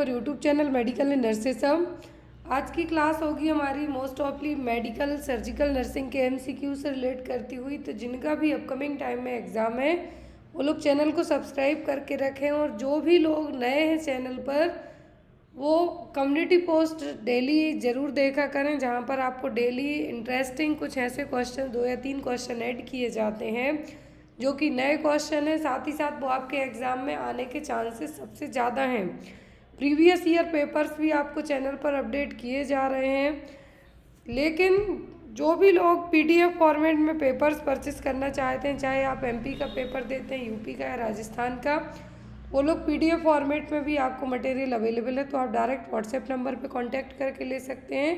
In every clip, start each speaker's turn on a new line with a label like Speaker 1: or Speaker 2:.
Speaker 1: Our YouTube channel medical and nursism. आज की class होगी हमारी मोस्ट ऑफली मेडिकल सर्जिकल नर्सिंग के एमसीक्यू से रिलेट करती हुई। तो जिनका भी अपकमिंग टाइम में एग्ज़ाम है वो लोग चैनल को सब्सक्राइब करके रखें, और जो भी लोग नए हैं चैनल पर वो कम्युनिटी पोस्ट डेली ज़रूर देखा करें, जहाँ पर आपको डेली इंटरेस्टिंग कुछ ऐसे क्वेश्चन 2 या 3 क्वेश्चन ऐड किए जाते हैं जो कि नए क्वेश्चन हैं, साथ ही साथ वो आपके एग्ज़ाम में आने के चांसेस सबसे ज़्यादा हैं। प्रीवियस ईयर पेपर्स भी आपको चैनल पर अपडेट किए जा रहे हैं, लेकिन जो भी लोग पीडीएफ फॉर्मेट में पेपर्स परचेस करना चाहते हैं, चाहे आप एमपी का पेपर देते हैं, यूपी का या राजस्थान का, वो लोग पीडीएफ फॉर्मेट में भी आपको मटेरियल अवेलेबल है। तो आप डायरेक्ट व्हाट्सएप नंबर पे कांटेक्ट करके ले सकते हैं,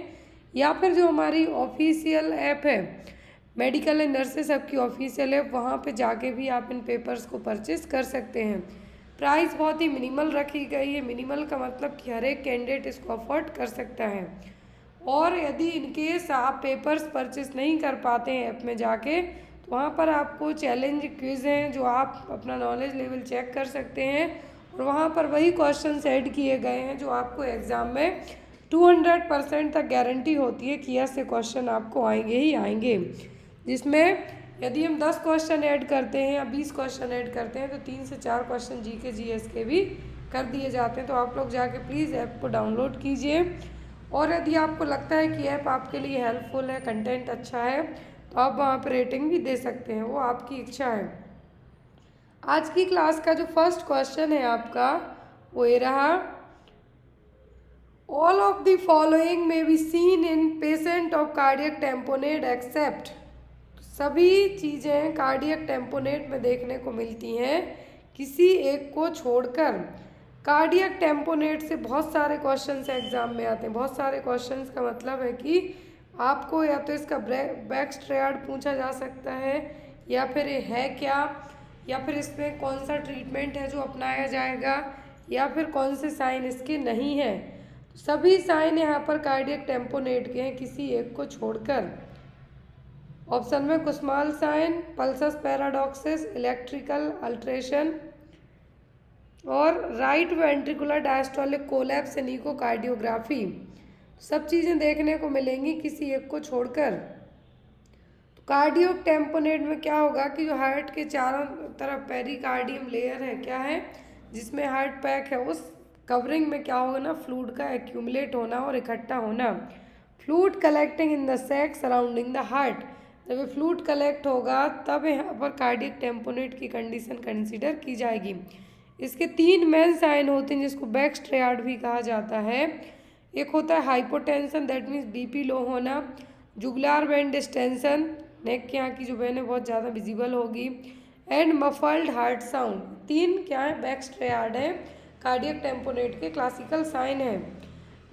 Speaker 1: या फिर जो हमारी ऑफिशियल ऐप है मेडिकल एंड नर्सेस सबकी ऑफिशियल ऐप, वहाँ पे जाके भी आप इन पेपर्स को परचेस कर सकते हैं। प्राइस बहुत ही मिनिमल रखी गई है। मिनिमल का मतलब कि हर एक कैंडिडेट इसको अफोर्ड कर सकता है। और यदि इनकेस आप पेपर्स परचेस नहीं कर पाते हैं ऐप में जाके, तो वहाँ पर आपको चैलेंज क्विज़ हैं जो आप अपना नॉलेज लेवल चेक कर सकते हैं, और वहाँ पर वही क्वेश्चन ऐड किए गए हैं जो आपको एग्ज़ाम में 200% तक गारंटी होती है कि ऐसे क्वेश्चन आपको आएंगे ही आएंगे, जिसमें यदि हम 10 क्वेश्चन ऐड करते हैं या 20 क्वेश्चन ऐड करते हैं तो 3 से 4 क्वेश्चन जीके जीएस के भी कर दिए जाते हैं। तो आप लोग जाके प्लीज़ ऐप को डाउनलोड कीजिए, और यदि आपको लगता है कि ऐप आपके लिए हेल्पफुल है, कंटेंट अच्छा है, तो आप वहाँ पर रेटिंग भी दे सकते हैं, वो आपकी इच्छा है। आज की क्लास का जो फर्स्ट क्वेश्चन है आपका वो ये रहा, ऑल ऑफ द फॉलोइंग में be seen in patient of cardiac tamponade except. सभी चीज़ें कार्डियक टेम्पोनेट में देखने को मिलती हैं, किसी एक को छोड़कर। कार्डियक टेम्पोनेट से बहुत सारे क्वेश्चंस एग्जाम में आते हैं। बहुत सारे क्वेश्चंस का मतलब है कि आपको या तो इसका बैकस्ट्रेयर्ड पूछा जा सकता है, या फिर ये है क्या, या फिर इसमें कौन सा ट्रीटमेंट है जो अपनाया जाएगा, या फिर कौन से साइन इसके नहीं हैं। सभी साइन यहाँ पर कार्डियक टेम्पोनेट के हैं, किसी एक को छोड़कर। ऑप्शन में कुस्माल साइन, पल्सस पैराडॉक्सिस, इलेक्ट्रिकल अल्ट्रेशन और right ventricular diastolic collapse and echocardiography, सब चीज़ें देखने को मिलेंगी किसी एक को छोड़कर। तो कार्डियो टेम्पोनेट में क्या होगा कि जो हार्ट के चारों तरफ पेरिकार्डियम लेयर है, क्या है, जिसमें हार्ट पैक है, उस कवरिंग में क्या होगा ना, फ्लूइड का एक्यूमुलेट होना और इकट्ठा होना। Fluid collecting in the sac surrounding the heart. जब ये फ्लूइड कलेक्ट होगा तब यहाँ पर कार्डियक टेम्पोनेट की कंडीशन कंसीडर की जाएगी। इसके 3 मेन साइन होते हैं जिसको बैकस्ट्रेयर्ड भी कहा जाता है। एक होता है hypotension, that means BP low होना। जुगुलार वेन डिस्टेंशन, नेक के यहाँ की जो वेन है बहुत ज़्यादा विजिबल होगी। And muffled heart sound. 3 क्या है, बैकस्ट्रेयर्ड है, कार्डियक टेम्पोनेट के क्लासिकल साइन है।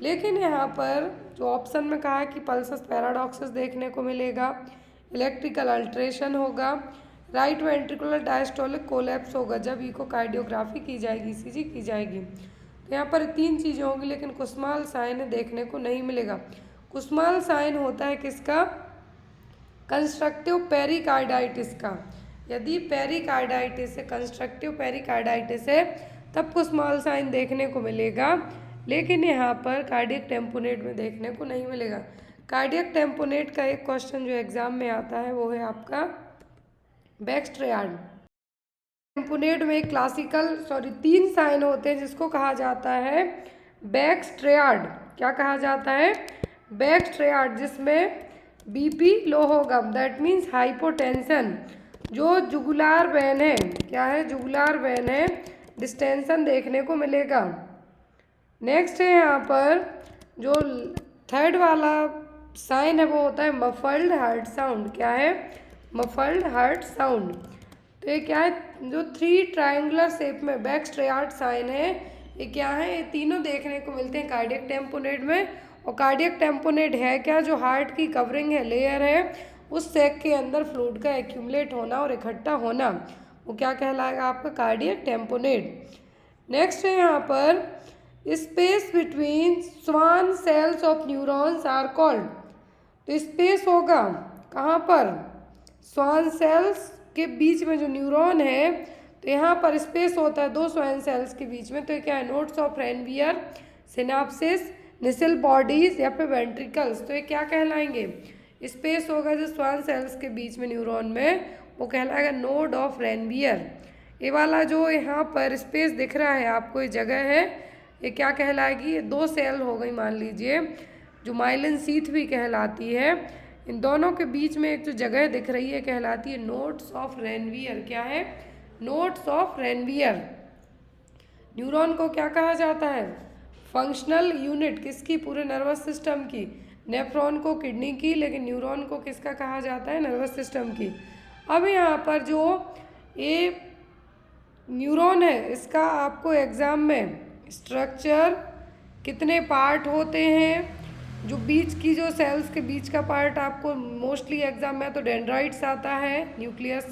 Speaker 1: लेकिन यहाँ पर जो ऑप्शन में कहा है कि पल्सस पैराडॉक्सिस देखने को मिलेगा, इलेक्ट्रिकल अल्ट्रेशन होगा, राइट वेंट्रिकुलर डायस्टोलिक कोलैप्स होगा जब इकोकार्डियोग्राफी की जाएगी, ईसीजी की जाएगी। तो यहाँ पर 3 चीज़ें होंगी, लेकिन कुस्माल साइन देखने को नहीं मिलेगा। कुस्माल साइन होता है किसका, कंस्ट्रक्टिव पेरिकार्डाइटिस का। यदि पेरिकार्डाइटिस है, कंस्ट्रक्टिव पेरिकार्डाइटिस है, तब कुस्माल साइन देखने को मिलेगा, लेकिन यहाँ पर कार्डियक टेम्पोनेट में देखने को नहीं मिलेगा। कार्डियक टेम्पोनेट का एक क्वेश्चन जो एग्जाम में आता है वो है आपका बैकस्ट्रेयर्ड। टेम्पोनेट में क्लासिकल 3 साइन होते हैं जिसको कहा जाता है बैकस्ट्रेयर्ड। क्या कहा जाता है, बैकस्ट्रेयर्ड, जिसमें बीपी लो होगा, दैट मीन्स हाइपोटेंशन। जो जुगुलार वेन है, क्या है, जुगुलार वेन है, डिस्टेंशन देखने को मिलेगा। नेक्स्ट है यहाँ पर जो 3rd वाला साइन है वो होता है मफल्ड हार्ट साउंड। क्या है, मफल्ड हार्ट साउंड। तो ये क्या है, जो 3 ट्रायंगुलर शेप में बैकस्ट्रेयर्ड साइन है, ये क्या है, ये तीनों देखने को मिलते हैं कार्डियक टेम्पोनेट में। और कार्डियक टेम्पोनेट है क्या, जो हार्ट की कवरिंग है, लेयर है, उस सैक के अंदर फ्लूइड का एक्यूमुलेट होना और इकट्ठा होना, वो क्या कहलाएगा आपका कार्डियक टेम्पोनेट। नेक्स्ट है यहाँ पर space between Schwann cells of neurons are called. तो स्पेस होगा कहाँ पर, स्वान सेल्स के बीच में जो न्यूरॉन है, तो यहाँ पर स्पेस होता है दो श्वान सेल्स के बीच में, तो ये क्या है, nodes of Ranvier, synapses, Nissl bodies या फिर वेंट्रिकल्स। तो ये क्या कहलाएंगे, स्पेस होगा जो श्वान सेल्स के बीच में न्यूरॉन में, वो कहलाएगा नोड ऑफ रेनवियर। ये वाला जो यहाँ पर स्पेस दिख रहा है आपको, ये जगह है, ये क्या कहलाएगी, ये दो सेल हो गई मान लीजिए, जो माइलिन शीथ भी कहलाती है। इन दोनों के बीच में एक जो जगह दिख रही है कहलाती है नोड्स ऑफ रेनवियर। क्या है, नोड्स ऑफ रेनवियर। न्यूरॉन को क्या कहा जाता है, फंक्शनल यूनिट, किसकी, पूरे नर्वस सिस्टम की। नेफ्रॉन को किडनी की, लेकिन न्यूरॉन को किसका कहा जाता है, नर्वस सिस्टम की। अब यहाँ पर जो ये न्यूरॉन है, इसका आपको एग्ज़ाम में स्ट्रक्चर, कितने पार्ट होते हैं, जो बीच की जो सेल्स के बीच का पार्ट आपको मोस्टली एग्जाम में तो डेंड्राइट्स आता है, न्यूक्लियस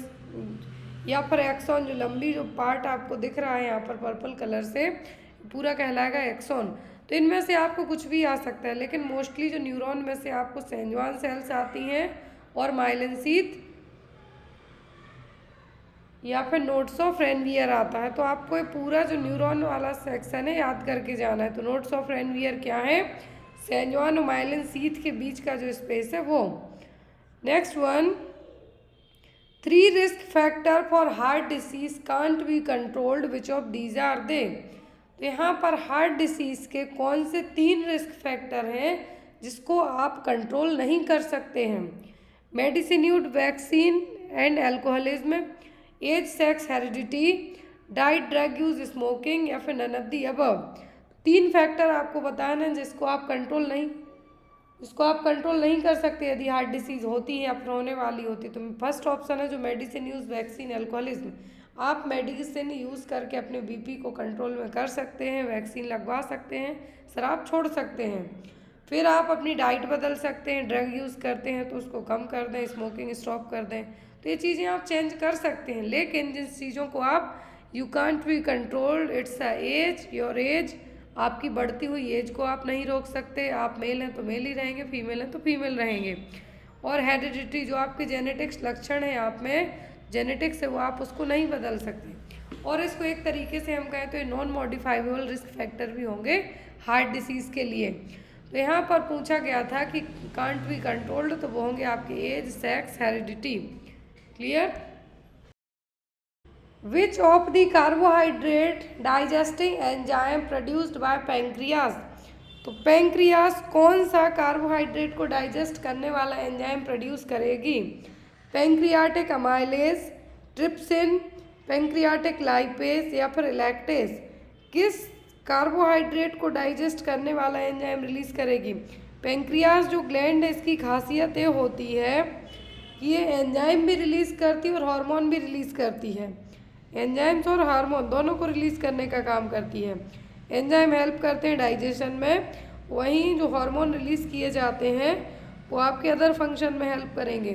Speaker 1: या फिर एक्सॉन, जो लंबी जो पार्ट आपको दिख रहा है यहाँ पर पर्पल कलर से, पूरा कहलाएगा एक्सॉन। तो इनमें से आपको कुछ भी आ सकता है, लेकिन मोस्टली जो न्यूरॉन में से आपको सेंजवान सेल्स आती हैं और माइलिन शीथ या फिर नोड्स ऑफ रेनवियर आता है। तो आपको ये पूरा जो न्यूरॉन वाला सेक्शन है याद करके जाना है। तो नोड्स ऑफ रेनवियर क्या है, सेंजवान और माइलिन शीथ के बीच का जो स्पेस है वो। Next one, 3 risk factor for heart disease can't be controlled, which of these are they. तो यहाँ पर हार्ट डिसीज के कौन से 3 रिस्क फैक्टर हैं जिसको आप कंट्रोल नहीं कर सकते हैं। Medicine used, vaccine and alcoholism, age, sex, heredity, diet, drug use, smoking या फिर none of the above. 3 factor आपको बताना है जिसको आप कंट्रोल नहीं कर सकते यदि हार्ट डिसीज़ होती है या फिर होने वाली होती है। तो फर्स्ट ऑप्शन है जो मेडिसिन यूज़, वैक्सीन, एल्कोहलिज्म। आप मेडिसिन यूज़ करके अपने बीपी को कंट्रोल में कर सकते हैं, वैक्सीन लगवा सकते हैं, शराब छोड़ सकते हैं। फिर आप अपनी डाइट बदल सकते हैं, ड्रग यूज़ करते हैं तो उसको कम कर दें, स्मोकिंग स्टॉप कर दें। तो ये चीज़ें आप चेंज कर सकते हैं, लेकिन जिन चीज़ों को आप you can't be controlled, it's a age, your age, आपकी बढ़ती हुई एज को आप नहीं रोक सकते। आप मेल हैं तो मेल ही रहेंगे, फीमेल हैं तो फीमेल रहेंगे। और हेरिडिटी, जो आपके जेनेटिक्स लक्षण है आप में, जेनेटिक्स है, वो आप उसको नहीं बदल सकते। और इसको एक तरीके से हम कहें तो ये नॉन मॉडिफाइबल रिस्क फैक्टर भी होंगे हार्ट डिसीज़ के लिए। तो यहाँ पर पूछा गया था कि कांट बी कंट्रोल्ड, तो वो होंगे आपके age, sex, heredity. Clear. Which of the carbohydrate digesting enzyme produced by pancreas। तो पेंक्रियास कौन सा कार्बोहाइड्रेट को डाइजेस्ट करने वाला एंजाइम प्रोड्यूस करेगी। Pancreatic amylase, trypsin, pancreatic lipase या फिर लैक्टेज। किस कार्बोहाइड्रेट को डाइजेस्ट करने वाला एंजाइम रिलीज करेगी। पेंक्रियास जो ग्लैंड है, इसकी खासियत ये होती है कि ये एंजाइम भी रिलीज़ करती है और हार्मोन भी रिलीज़ करती है। एंजाइम्स और हार्मोन दोनों को रिलीज़ करने का काम करती है। एंजाइम हेल्प करते हैं डाइजेशन में, वहीं जो हार्मोन रिलीज़ किए जाते हैं वो आपके अदर फंक्शन में हेल्प करेंगे।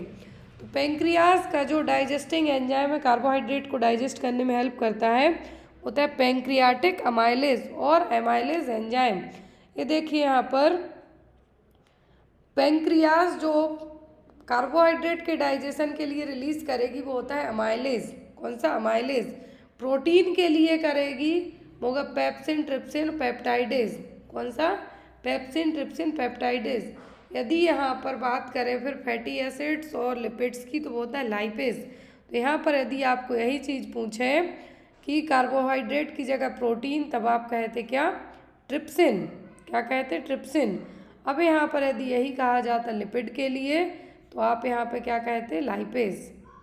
Speaker 1: तो पेंक्रियास का जो डाइजेस्टिंग एंजाइम है, कार्बोहाइड्रेट को डाइजेस्ट करने में हेल्प करता है, होता है पेंक्रियाटिक अमाइलेज और एमाइलेज एंजाइम। ये देखिए यहाँ पर पेंक्रियास जो कार्बोहाइड्रेट के डाइजेशन के लिए रिलीज़ करेगी वो होता है अमाइलेज। कौन सा, अमाइलेज। प्रोटीन के लिए करेगी वो होगा पेप्सिन, ट्रिप्सिन, पेप्टाइडेज। कौन सा, पेप्सिन, ट्रिप्सिन, पेप्टाइडेज। यदि यहाँ पर बात करें फिर फैटी एसिड्स और लिपिड्स की, तो वो होता है लाइपेज। तो यहाँ पर यदि आपको यही चीज़ पूछें कि कार्बोहाइड्रेट की जगह प्रोटीन, तब आप कहते क्या, ट्रिप्सिन। क्या कहते, ट्रिप्सिन। अब यहाँ पर यदि यही कहा जाता लिपिड के लिए, तो आप यहाँ पे क्या कहते, लाइपेज,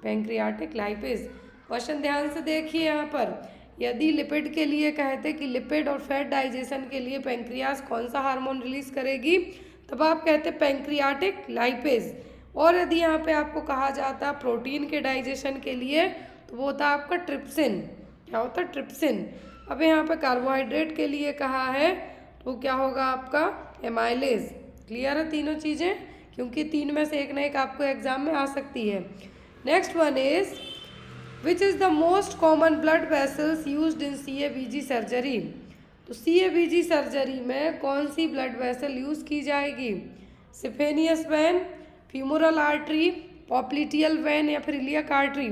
Speaker 1: पेंक्रियाटिक लाइपेज। क्वेश्चन ध्यान से देखिए यहाँ पर, यदि लिपिड के लिए कहते कि लिपिड और फैट डाइजेशन के लिए पेंक्रियास कौन सा हार्मोन रिलीज करेगी, तब आप कहते पेंक्रियाटिक लाइपेज। और यदि यहाँ पे आपको कहा जाता प्रोटीन के डाइजेशन के लिए, तो वो होता आपका ट्रिप्सिन। क्या होता है, ट्रिप्सिन। अब यहाँ पे कार्बोहाइड्रेट के लिए कहा है तो क्या होगा आपका, एमाइलेज। क्लियर है तीनों चीज़ें, क्योंकि 3 में से एक ना एक आपको एग्जाम में आ सकती है। Next one is which is the most common blood vessels used in CABG surgery. तो CABG सर्जरी में कौन सी ब्लड वेसल यूज़ की जाएगी। Saphenous vein, femoral artery, popliteal vein या फिर इलियक आर्टरी।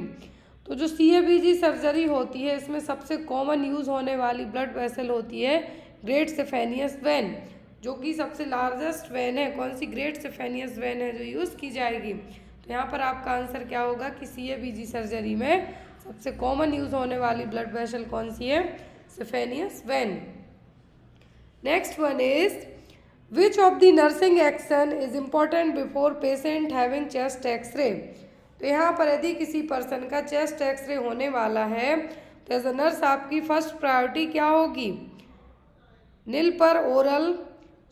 Speaker 1: तो जो CABG सर्जरी होती है इसमें सबसे कॉमन यूज़ होने वाली ब्लड वेसल होती है ग्रेट सेफेनियस वेन, जो कि सबसे लार्जेस्ट वेन है। कौन सी? ग्रेट सेफेनियस वेन है जो यूज़ की जाएगी। तो यहाँ पर आपका आंसर क्या होगा कि CABG सर्जरी में सबसे कॉमन यूज़ होने वाली ब्लड वेसल कौन सी है? Saphenous vein. Next one is which of the nursing action is important before patient having chest x ray. तो यहाँ पर यदि किसी पर्सन का चेस्ट एक्सरे होने वाला है तो एज अ नर्स आपकी फर्स्ट प्रायोरिटी क्या होगी? Nil per oral,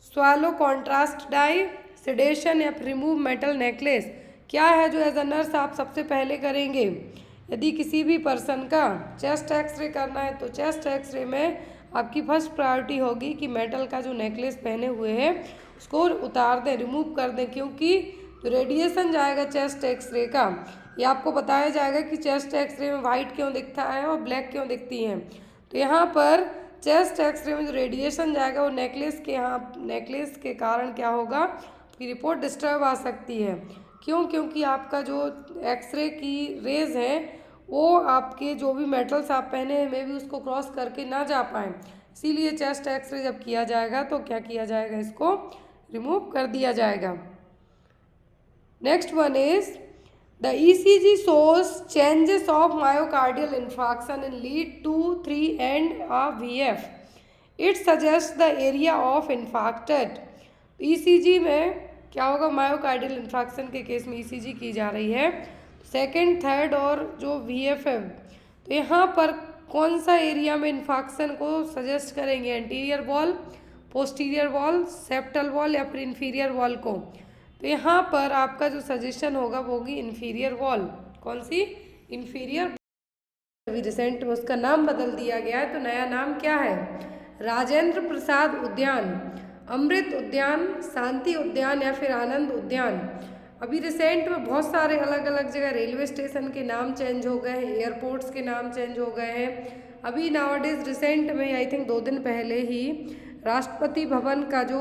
Speaker 1: swallow contrast dye, sedation या रिमूव मेटल नेकलेस। क्या है जो एज अ नर्स आप सबसे पहले करेंगे? यदि किसी भी पर्सन का चेस्ट एक्सरे करना है तो चेस्ट एक्सरे में आपकी फर्स्ट प्रायोरिटी होगी कि मेटल का जो नेकलेस पहने हुए हैं उसको उतार दें, रिमूव कर दें, क्योंकि जो रेडिएशन जाएगा चेस्ट एक्सरे का ये आपको बताया जाएगा कि चेस्ट एक्सरे में वाइट क्यों दिखता है और ब्लैक क्यों दिखती हैं। तो यहाँ पर चेस्ट एक्सरे में जो रेडिएशन जाएगा वो नेकलेस के कारण क्या होगा कि रिपोर्ट डिस्टर्ब आ सकती है। क्यों? क्योंकि आपका जो एक्सरे की रेज है वो आपके जो भी मेटल्स आप पहने हैं मे भी उसको क्रॉस करके ना जा पाए, इसीलिए चेस्ट एक्सरे जब किया जाएगा तो क्या किया जाएगा? इसको रिमूव कर दिया जाएगा। Next one is the ECG shows changes of myocardial infarction in lead 2, 3 and a VF. It suggests the area of infarcted. ECG में क्या होगा? मायोकार्डियल इन्फार्क्शन के केस में ECG की जा रही है, सेकेंड, थर्ड और जो VF है, तो यहाँ पर कौन सा एरिया में इन्फार्क्शन को सजेस्ट करेंगे? Anterior wall, posterior wall, septal wall या फिर इन्फीरियर वॉल को? तो यहाँ पर आपका जो सजेशन होगा वो होगी इन्फीरियर वॉल। कौन सी? इन्फीरियर। अभी रिसेंट में उसका नाम बदल दिया गया है, तो नया नाम क्या है? राजेंद्र प्रसाद उद्यान, अमृत उद्यान, शांति उद्यान या फिर आनंद उद्यान। अभी रिसेंट में बहुत सारे अलग अलग जगह रेलवे स्टेशन के नाम चेंज हो गए हैं, एयरपोर्ट्स के नाम चेंज हो गए हैं। अभी नाउअडेज रिसेंट में आई थिंक 2 दिन पहले ही राष्ट्रपति भवन का जो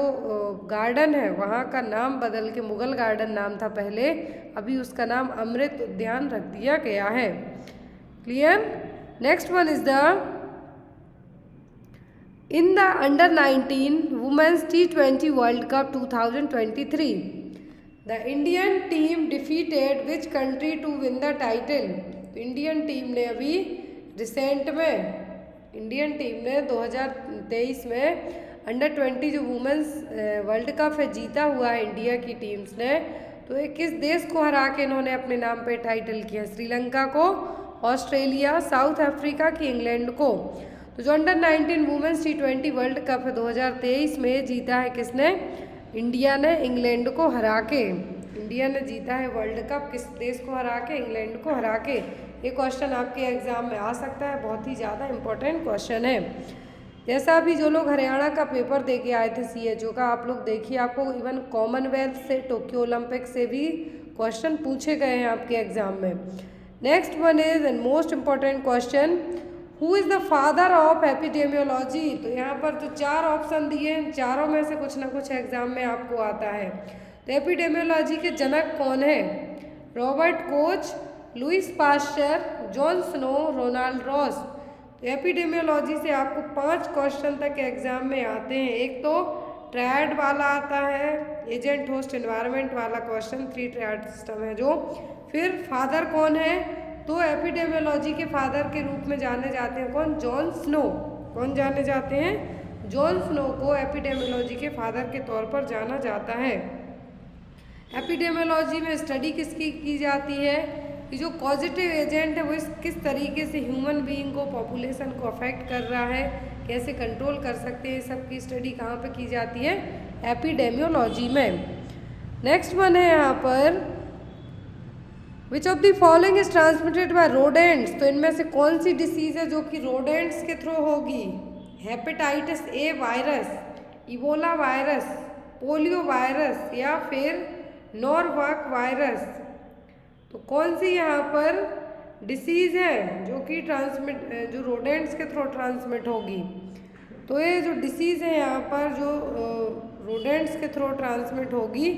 Speaker 1: गार्डन है वहाँ का नाम बदल के मुगल गार्डन नाम था पहले, अभी उसका नाम अमृत उद्यान रख दिया गया है। Clear? Next one is the in the under 19 women's T20 world cup 2023 the Indian team defeated which country to win the title. तो इंडियन टीम ने अभी रिसेंट में 2023 में अंडर 20 जो वुमेन्स वर्ल्ड कप है जीता हुआ है इंडिया की टीम्स ने, तो ये किस देश को हरा के इन्होंने अपने नाम पे टाइटल किया? श्रीलंका को, ऑस्ट्रेलिया, साउथ अफ्रीका की इंग्लैंड को। तो जो under 19 women's T20 world cup है 2023 में जीता है किसने? इंडिया ने, इंग्लैंड को हरा के। इंडिया ने जीता है वर्ल्ड कप किस देश को हरा के? इंग्लैंड को हरा के। ये क्वेश्चन आपके एग्जाम में आ सकता है, बहुत ही ज़्यादा इंपॉर्टेंट क्वेश्चन है। जैसा अभी जो लोग हरियाणा का पेपर दे के आए थे CHO का, आप लोग देखिए आपको इवन कॉमनवेल्थ से, टोक्यो ओलंपिक से भी क्वेश्चन पूछे गए हैं आपके एग्जाम में। Next one is and most important question, who is the father of epidemiology. तो यहाँ पर जो 4 ऑप्शन दिए हैं, चारों में से कुछ ना कुछ एग्जाम में आपको आता है। तो एपिडेमियोलॉजी के जनक कौन है? Robert Koch, Louis Pasteur, John Snow, Ronald Ross. तो एपिडेमियोलॉजी से आपको 5 क्वेश्चन तक एग्जाम में आते हैं। एक तो ट्रायड वाला आता है, एजेंट होस्ट एनवायरनमेंट वाला क्वेश्चन, 3 ट्रायड सिस्टम है जो। फिर फादर कौन है? तो एपिडेमियोलॉजी के फादर के रूप में जाने जाते हैं कौन? Jon Snow. कौन जाने जाते हैं? जॉन स्नो को एपिडेमियोलॉजी के फादर के तौर पर जाना जाता है। एपिडेमियोलॉजी में स्टडी किसकी की जाती है कि जो पॉजिटिव एजेंट है वो किस तरीके से ह्यूमन बीइंग को, पॉपुलेशन को अफेक्ट कर रहा है, कैसे कंट्रोल कर सकते हैं, सबकी स्टडी कहाँ पे की जाती है? एपिडेमियोलॉजी में। नेक्स्ट वन है यहाँ पर विच of the following is transmitted by rodents. तो इनमें से कौन सी डिसीज है जो कि रोडेंट्स के थ्रू होगी? Hepatitis A virus, Ebola virus, polio virus या फिर नॉरवॉक वायरस। तो कौन सी यहाँ पर डिसीज़ है जो कि जो रोडेंट्स के थ्रू ट्रांसमिट होगी? तो ये जो डिसीज़ है यहाँ पर जो रोडेंट्स के थ्रू ट्रांसमिट होगी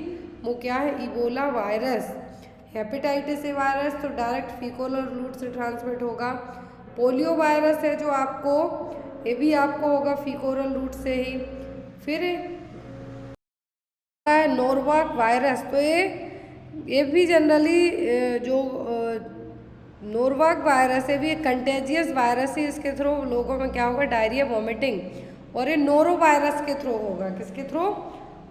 Speaker 1: वो क्या है? Ebola virus. Hepatitis A virus तो डायरेक्ट फीकल और फ्लूइड से ट्रांसमिट होगा। पोलियो वायरस है जो आपको, ये भी आपको होगा फीकोरल रूट से ही। फिर है नोरवाक वायरस, तो ये भी जनरली जो नोरवाक वायरस है भी एक कंटेजियस वायरस है। इसके थ्रू लोगों में क्या होगा, डायरिया, वॉमिटिंग, और ये नोरो वायरस के थ्रू होगा। किसके थ्रू?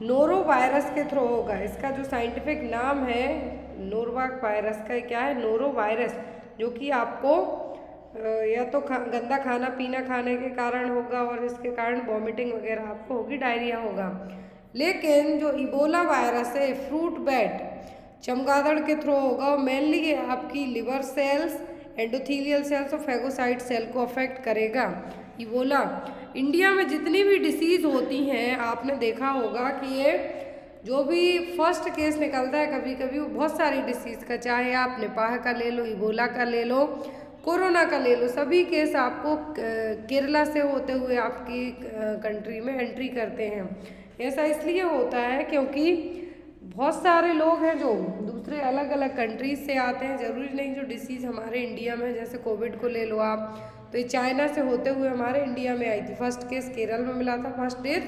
Speaker 1: नोरो वायरस के थ्रू होगा। इसका जो साइंटिफिक नाम है नोरवाक वायरस का क्या है, नोरो वायरस, जो कि आपको या तो गंदा खाना पीना खाने के कारण होगा और इसके कारण वॉमिटिंग वगैरह आपको होगी, डायरिया होगा। लेकिन जो इबोला वायरस है फ्रूट बैट, चमगादड़ के थ्रू होगा और मेनली ये आपकी लिवर सेल्स, एंडोथीलियल सेल्स और फेगोसाइट सेल को अफेक्ट करेगा इबोला। इंडिया में जितनी भी डिसीज़ होती हैं आपने देखा होगा कि ये जो भी फर्स्ट केस निकलता है कभी कभी वो बहुत सारी डिसीज़ का, चाहे आप निपाह का ले लो, इबोला का ले लो, कोरोना का ले लो, सभी केस आपको केरला से होते हुए आपकी कंट्री में एंट्री करते हैं। ऐसा इसलिए होता है क्योंकि बहुत सारे लोग हैं जो दूसरे अलग अलग कंट्रीज से आते हैं। ज़रूरी नहीं जो डिसीज़ हमारे इंडिया में, जैसे कोविड को ले लो आप, तो ये चाइना से होते हुए हमारे इंडिया में आई थी। फर्स्ट केस केरल में मिला था, फर्स्ट डेथ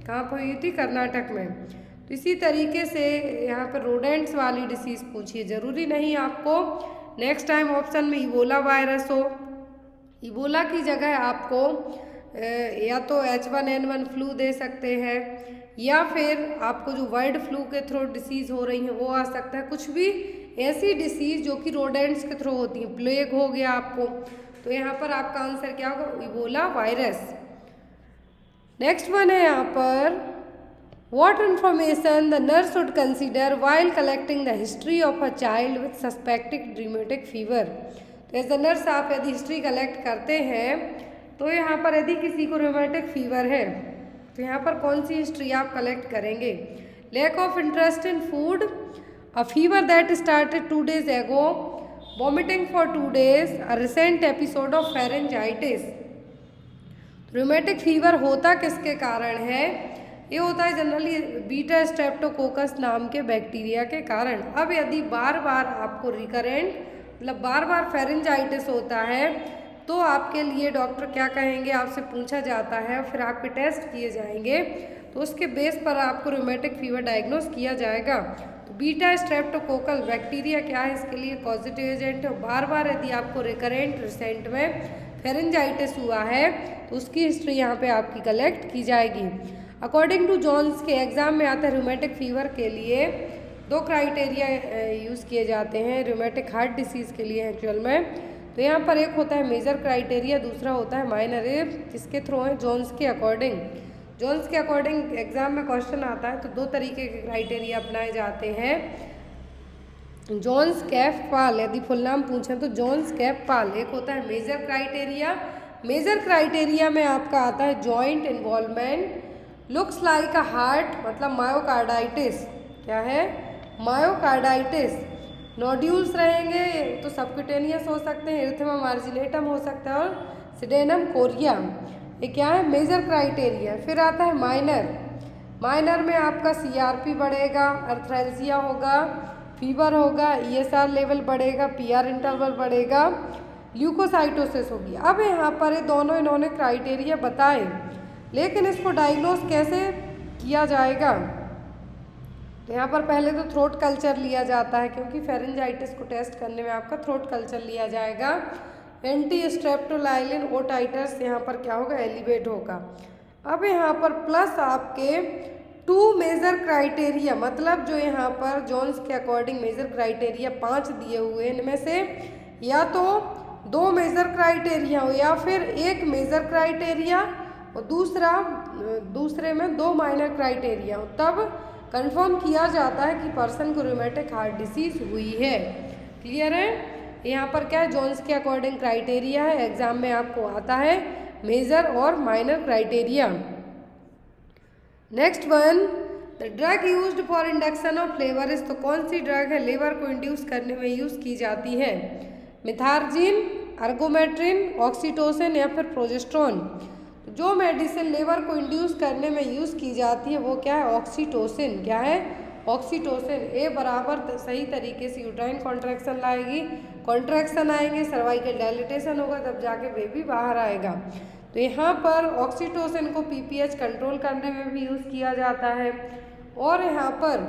Speaker 1: कहाँ पर हुई थी, कर्नाटक में। तो इसी तरीके से यहाँ पर रोडेंट्स वाली डिसीज़ पूछिए, ज़रूरी नहीं आपको नेक्स्ट टाइम ऑप्शन में इबोला वायरस हो। इबोला की जगह आपको या तो H1N1 फ्लू दे सकते हैं, या फिर आपको जो वर्ड फ्लू के थ्रू डिसीज़ हो रही है वो आ सकता है। कुछ भी ऐसी डिसीज़ जो कि रोडेंट्स के थ्रू होती हैं, प्लेग हो गया आपको, तो यहाँ पर आपका आंसर क्या होगा, इबोला वायरस। नेक्स्ट वन है यहाँ पर, What information the nurse should consider while collecting the history of a child with suspected rheumatic fever? तो एज अ नर्स आप यदि हिस्ट्री कलेक्ट करते हैं तो यहाँ पर यदि किसी को rheumatic fever है तो यहाँ पर कौन सी हिस्ट्री आप कलेक्ट करेंगे? Lack of interest in food, a fever that started 2 days ago, vomiting for 2 days, a recent episode of pharyngitis. rheumatic fever होता किसके कारण है? ये होता है जनरली बीटा स्ट्रेप्टोकोकस नाम के बैक्टीरिया के कारण। अब यदि बार बार आपको रिकरेंट मतलब बार बार फेरेंजाइटिस होता है तो आपके लिए डॉक्टर क्या कहेंगे, आपसे पूछा जाता है, फिर आपके टेस्ट किए जाएंगे, तो उसके बेस पर आपको रूमेटिक फीवर डायग्नोस किया जाएगा। तो बीटा स्ट्रेप्टोकोकल बैक्टीरिया क्या है, इसके लिए पॉजिटिव एजेंट है। बार बार यदि आपको रिकरेंट रिसेंट में फेरेंजाइटिस हुआ है तो उसकी हिस्ट्री यहाँ पे आपकी कलेक्ट की जाएगी। अकॉर्डिंग टू जॉन्स के एग्ज़ाम में आता है रूमेटिक फीवर के लिए 2 क्राइटेरिया यूज़ किए जाते हैं रूमेटिक हार्ट डिसीज़ के लिए एक्चुअल में। तो यहाँ पर एक होता है मेजर क्राइटेरिया, दूसरा होता है माइनर। किसके थ्रू है? जॉन्स के अकॉर्डिंग। जॉन्स के अकॉर्डिंग एग्ज़ाम में क्वेश्चन आता है तो 2 तरीके के क्राइटेरिया अपनाए जाते हैं। जॉन्स कैफ पाल, यदि फुल नाम पूछें तो जॉन्स कैफ पाल। एक होता है मेजर क्राइटेरिया। मेजर क्राइटेरिया में आपका आता है joint involvement, looks like a heart मतलब मायोकार्डाइटिस। क्या है? मायोकार्डाइटिस। नोड्यूल्स रहेंगे तो सबक्यूटेनियस हो सकते हैं, इरिथेमा मार्जिनेटम हो सकता है और सिडेनम कोरिया। ये क्या है? Major criteria. फिर आता है माइनर। माइनर में आपका CRP बढ़ेगा, अर्थ्रेल्सिया होगा, फीवर होगा, ESR लेवल बढ़ेगा, PR इंटरवल बढ़ेगा, ल्यूकोसाइटोसिस होगी। अब यहाँ पर ये दोनों इन्होंने क्राइटेरिया बताए, लेकिन इसको डायग्नोस कैसे किया जाएगा? तो यहाँ पर पहले तो थ्रोट कल्चर लिया जाता है, क्योंकि फेरेंजाइटिस को टेस्ट करने में आपका थ्रोट कल्चर लिया जाएगा। एंटी स्ट्रेप्टोलाइलिन ओ टाइटर्स यहाँ पर क्या होगा? एलिवेट होगा। अब यहाँ पर प्लस आपके 2 मेजर क्राइटेरिया, मतलब जो यहाँ पर जॉन्स के अकॉर्डिंग मेजर क्राइटेरिया 5 दिए हुए, इनमें से या तो 2 मेजर क्राइटेरिया हो या फिर 1 मेजर क्राइटेरिया और दूसरे में 2 माइनर क्राइटेरिया हो, तब कंफर्म किया जाता है कि पर्सन को रूमेटिक हार्ट डिसीज हुई है। क्लियर है? यहाँ पर क्या है? जॉन्स के अकॉर्डिंग क्राइटेरिया है, एग्जाम में आपको आता है मेजर और minor criteria. Next one, the drug used for induction of labour is, तो कौन सी ड्रग है लेबर को इंड्यूस करने में यूज़ की जाती है? मिथार्जिन, अर्गोमेट्रिन, ऑक्सीटोसिन या फिर प्रोजेस्ट्रॉन। जो मेडिसिन लेबर को इंड्यूस करने में यूज़ की जाती है वो क्या है? ऑक्सीटोसिन। क्या है? ऑक्सीटोसिन ए बराबर सही तरीके से यूट्राइन कॉन्ट्रैक्शन लाएगी, कॉन्ट्रैक्शन आएंगे, सर्वाइकल डायलिटेशन होगा, तब जाके बेबी बाहर आएगा। तो यहाँ पर ऑक्सीटोसिन को पीपीएच कंट्रोल करने में भी यूज़ किया जाता है। और यहाँ पर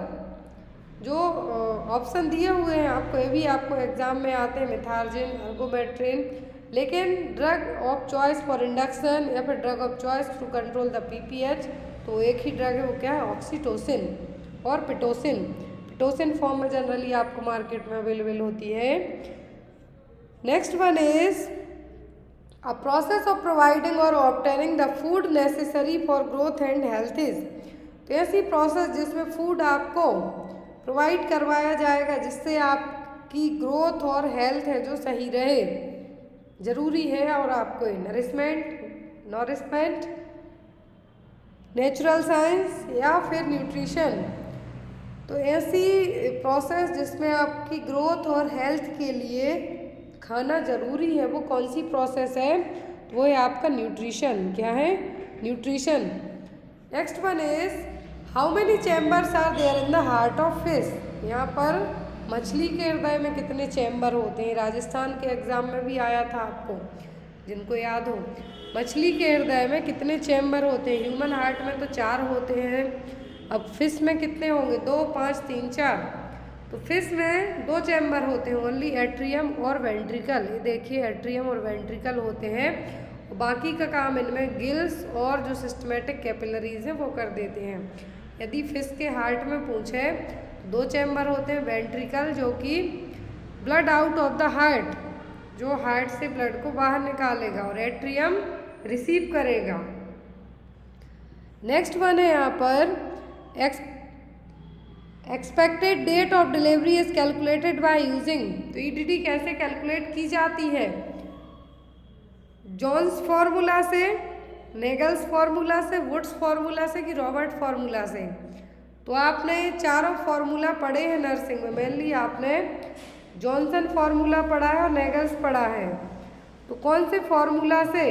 Speaker 1: जो ऑप्शन दिए हुए हैं आपको, ये भी आपको एग्जाम में आते हैं, मिथार्जिन, अर्गोमेट्रिन, लेकिन drug of choice for induction या फिर drug of choice to control the PPH, तो एक ही ड्रग है, वो क्या है, ऑक्सीटोसिन और पिटोसिन। पिटोसिन फॉर्म में जनरली आपको मार्केट में अवेलेबल होती है। Next one is a process of providing और obtaining the food necessary for growth and health is, तो ऐसी प्रोसेस जिसमें फूड आपको प्रोवाइड करवाया जाएगा जिससे आपकी ग्रोथ और हेल्थ है जो सही रहे, ज़रूरी है। और आपको नॉरिशमेंट, नेचुरल साइंस या फिर न्यूट्रिशन, तो ऐसी प्रोसेस जिसमें आपकी ग्रोथ और हेल्थ के लिए खाना ज़रूरी है, वो कौन सी प्रोसेस है, वो है आपका न्यूट्रिशन। क्या है, nutrition. Next one is how many chambers are there in the heart of fish, यहाँ पर मछली के हृदय में कितने चैम्बर होते हैं, राजस्थान के एग्जाम में भी आया था आपको, जिनको याद हो, मछली के हृदय में कितने चैम्बर होते हैं। ह्यूमन हार्ट में तो 4 होते हैं, अब फिश में कितने होंगे, 2, 5, 3, 4। तो फिश में 2 चैम्बर होते हैं, ओनली एट्रियम और वेंट्रिकल। ये देखिए एट्रियम और वेंट्रिकल होते हैं, और बाकी का काम इनमें गिल्स और जो सिस्टमेटिक कैपिलरीज हैं वो कर देते हैं। यदि फिश के हार्ट में पूछे, 2 चैम्बर होते हैं, वेंट्रिकल जो कि blood out of the heart, जो हार्ट से ब्लड को बाहर निकालेगा, और एट्रियम रिसीव करेगा। नेक्स्ट वन है यहाँ पर expected date of delivery is calculated by using, तो ईडीडी कैसे कैलकुलेट की जाती है, जॉन्स फार्मूला से, नेगल्स फार्मूला से, वुड्स फार्मूला से कि रॉबर्ट फार्मूला से। तो आपने चारों फार्मूला पढ़े हैं नर्सिंग में, मेनली आपने जॉनसन फार्मूला पढ़ा है और नेगल्स पढ़ा है। तो कौन से फार्मूला से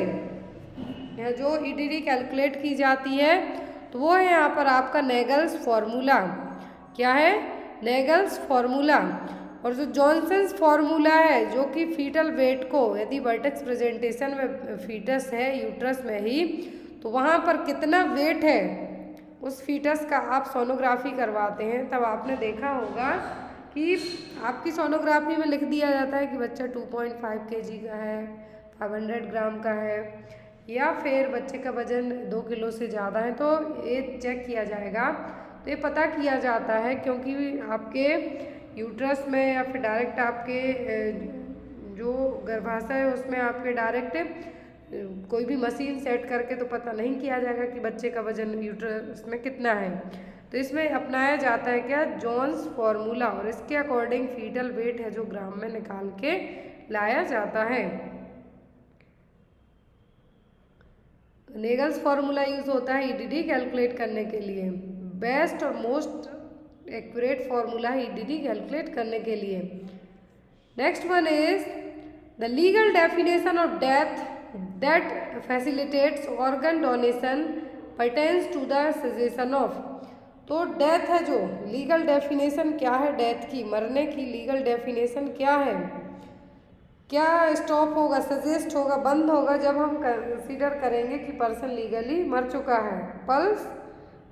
Speaker 1: यह जो ईडीडी कैलकुलेट की जाती है, तो वो है यहाँ पर आपका नेगल्स फार्मूला। क्या है, नेगल्स फार्मूला। और जो जॉनसन्स फार्मूला है जो कि फीटल वेट को, यदि वर्टेक्स प्रेजेंटेशन में फीटस है यूट्रस में ही, तो वहाँ पर कितना वेट है उस फीटस का आप सोनोग्राफी करवाते हैं, तब आपने देखा होगा कि आपकी सोनोग्राफी में लिख दिया जाता है कि बच्चा 2.5 kg का है, 500 ग्राम का है, या फिर बच्चे का वजन 2 किलो से ज़्यादा है, तो ये चेक किया जाएगा। तो ये पता किया जाता है क्योंकि आपके यूट्रस में या फिर डायरेक्ट आपके जो गर्भाशय है उसमें आपके डायरेक्ट कोई भी मशीन सेट करके तो पता नहीं किया जाएगा कि बच्चे का वजन यूट्रस में कितना है। तो इसमें अपनाया जाता है क्या, जॉन्स फार्मूला, और इसके अकॉर्डिंग फीटल वेट है जो ग्राम में निकाल के लाया जाता है। नेगल्स फार्मूला यूज होता है ईडीडी कैलकुलेट करने के लिए। बेस्ट और मोस्ट एक्यूरेट फार्मूला है ईडीडी कैलकुलेट करने के लिए। Next one is the legal definition of death that facilitates organ donation pertains to the cessation of. तो डेथ है जो लीगल डेफिनेशन क्या है डेथ की, मरने की लीगल डेफिनेशन क्या है, क्या स्टॉप होगा, सजेस्ट होगा, बंद होगा जब हम कंसीडर करेंगे कि पर्सन लीगली मर चुका है। Pulse,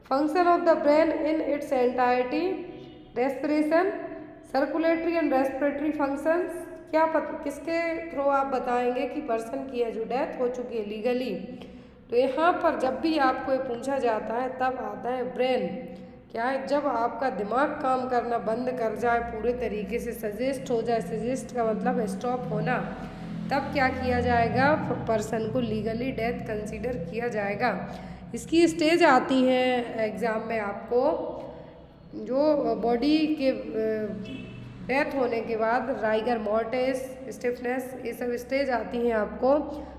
Speaker 1: function of the brain in its entirety, respiration, circulatory and respiratory functions, क्या किसके थ्रू आप बताएंगे कि पर्सन की है जो डेथ हो चुकी है लीगली। तो यहाँ पर जब भी आपको ये पूछा जाता है तब आता है ब्रेन। क्या है, जब आपका दिमाग काम करना बंद कर जाए, पूरे तरीके से सजेस्ट हो जाए, सजेस्ट का मतलब स्टॉप होना, तब क्या किया जाएगा, पर्सन को लीगली डेथ कंसीडर किया जाएगा। इसकी स्टेज आती है एग्ज़ाम में आपको, जो बॉडी के डेथ होने के बाद राइगर मॉर्टिस, स्टिफनेस, ये सब स्टेज आती हैं आपको।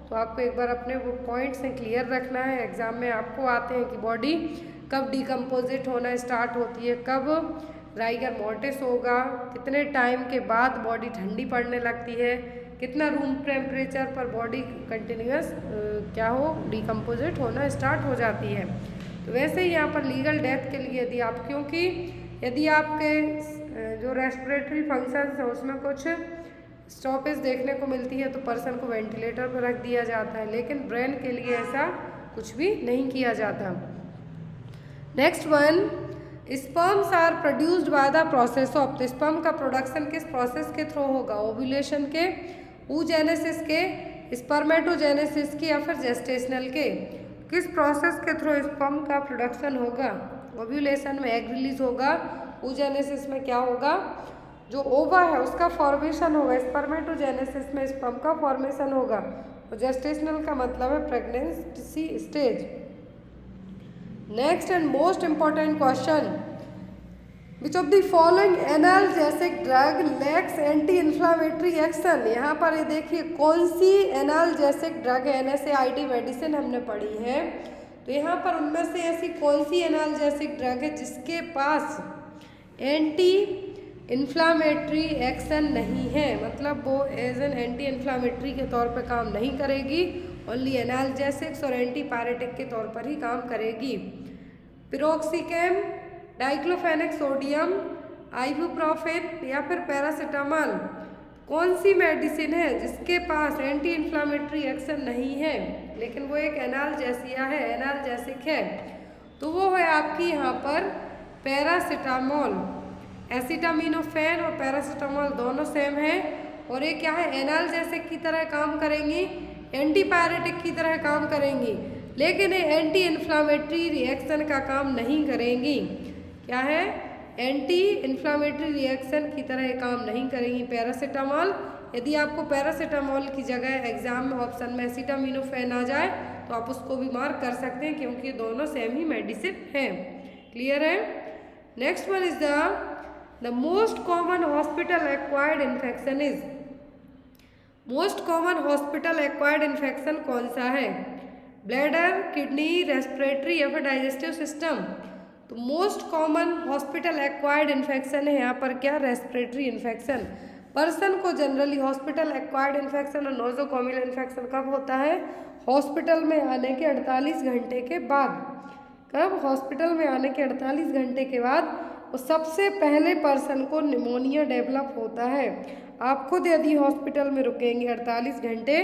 Speaker 1: तो आपको एक बार अपने वो पॉइंट्स हैं क्लियर रखना है। एग्ज़ाम में आपको आते हैं कि बॉडी कब डिकम्पोजिट होना स्टार्ट होती है, कब राइगर मॉर्टिस होगा, कितने टाइम के बाद बॉडी ठंडी पड़ने लगती है, कितना रूम टेम्परेचर पर बॉडी कंटिन्यूस क्या हो डिकम्पोजिट होना स्टार्ट हो जाती है। तो वैसे ही यहाँ पर लीगल डेथ के लिए यदि आप, क्योंकि यदि आपके जो रेस्पिरेटरी फंक्शंस है उसमें कुछ स्टॉपेज देखने को मिलती है तो पर्सन को वेंटिलेटर पर रख दिया जाता है, लेकिन ब्रेन के लिए ऐसा कुछ भी नहीं किया जाता। Next one, sperms are produced by the process of. तो स्पर्म का प्रोडक्शन किस प्रोसेस के थ्रू होगा? ओव्यूलेशन के, oogenesis के, स्पर्मेटोजेनेसिस के या फिर जेस्टेशनल के? किस प्रोसेस के थ्रू स्पर्म का प्रोडक्शन होगा? ओव्यूलेशन में एग रिलीज होगा, oogenesis में क्या होगा? जो ओवा है उसका फॉर्मेशन होगा, स्पर्मेटोजेनेसिस में स्पर्म का फॉर्मेशन होगा, और जेस्टेशनल का मतलब है pregnancy stage. Next and most important question, which of the following analgesic drug lakhs anti inflammatory action? यहाँ पर ये देखिए कौन सी एनाल्जेसिक ड्रग है, NSAID मेडिसिन हमने पढ़ी है, तो यहाँ पर उनमें से ऐसी कौन सी एनाल्जेसिक ड्रग है जिसके पास एंटी इन्फ्लामेटरी एक्शन नहीं है, मतलब वो एज एन एंटी इन्फ्लामेटरी के तौर पर काम नहीं करेगी, ओनली एनाल्जेसिक्स और एंटीपायरेटिक के तौर पर ही काम करेगी। पिरोक्सिकैम, डाइक्लोफेनेक सोडियम, आइबुप्रोफेन या फिर पैरासीटामोल, कौन सी मेडिसिन है जिसके पास एंटी इन्फ्लामेटरी एक्शन नहीं है लेकिन वो एक एनाल्जेसिया है, एनाल्जेसिक है? तो वो है आपकी यहाँ पर पैरासीटामोल। एसिटामिनोफेन और पैरासीटामोल दोनों सेम है, और ये क्या है? एनाल्जेसिक की तरह काम करेंगी, एंटीपायरेटिक की तरह काम करेंगी, लेकिन ये एंटी इन्फ्लामेटरी रिएक्शन का काम नहीं करेंगी। क्या है? एंटी इन्फ्लामेटरी रिएक्शन की तरह काम नहीं करेंगी पैरासीटामोल। यदि आपको पैरासीटामोल की जगह एग्जाम में ऑप्शन में एसिटामिनोफेन आ जाए तो आप उसको भी मार्क कर सकते हैं, क्योंकि दोनों सेम ही मेडिसिन हैं। क्लियर है? Next one is the most common hospital acquired infection is. Most common hospital acquired infection कौन सा है? ब्लैडर, किडनी, रेस्पिरेटरी या फिर डाइजेस्टिव सिस्टम? तो most common hospital acquired infection है यहाँ पर क्या? Respiratory infection. पर्सन को जनरली हॉस्पिटल एक्वायर्ड इन्फेक्शन और नोजोकोमियल इन्फेक्शन कब होता है? हॉस्पिटल में आने के 48 घंटे के बाद। कब? हॉस्पिटल में आने के 48 घंटे के बाद। और सबसे पहले पर्सन को निमोनिया डेवलप होता है। आप खुद यदि हॉस्पिटल में रुकेंगे 48 घंटे,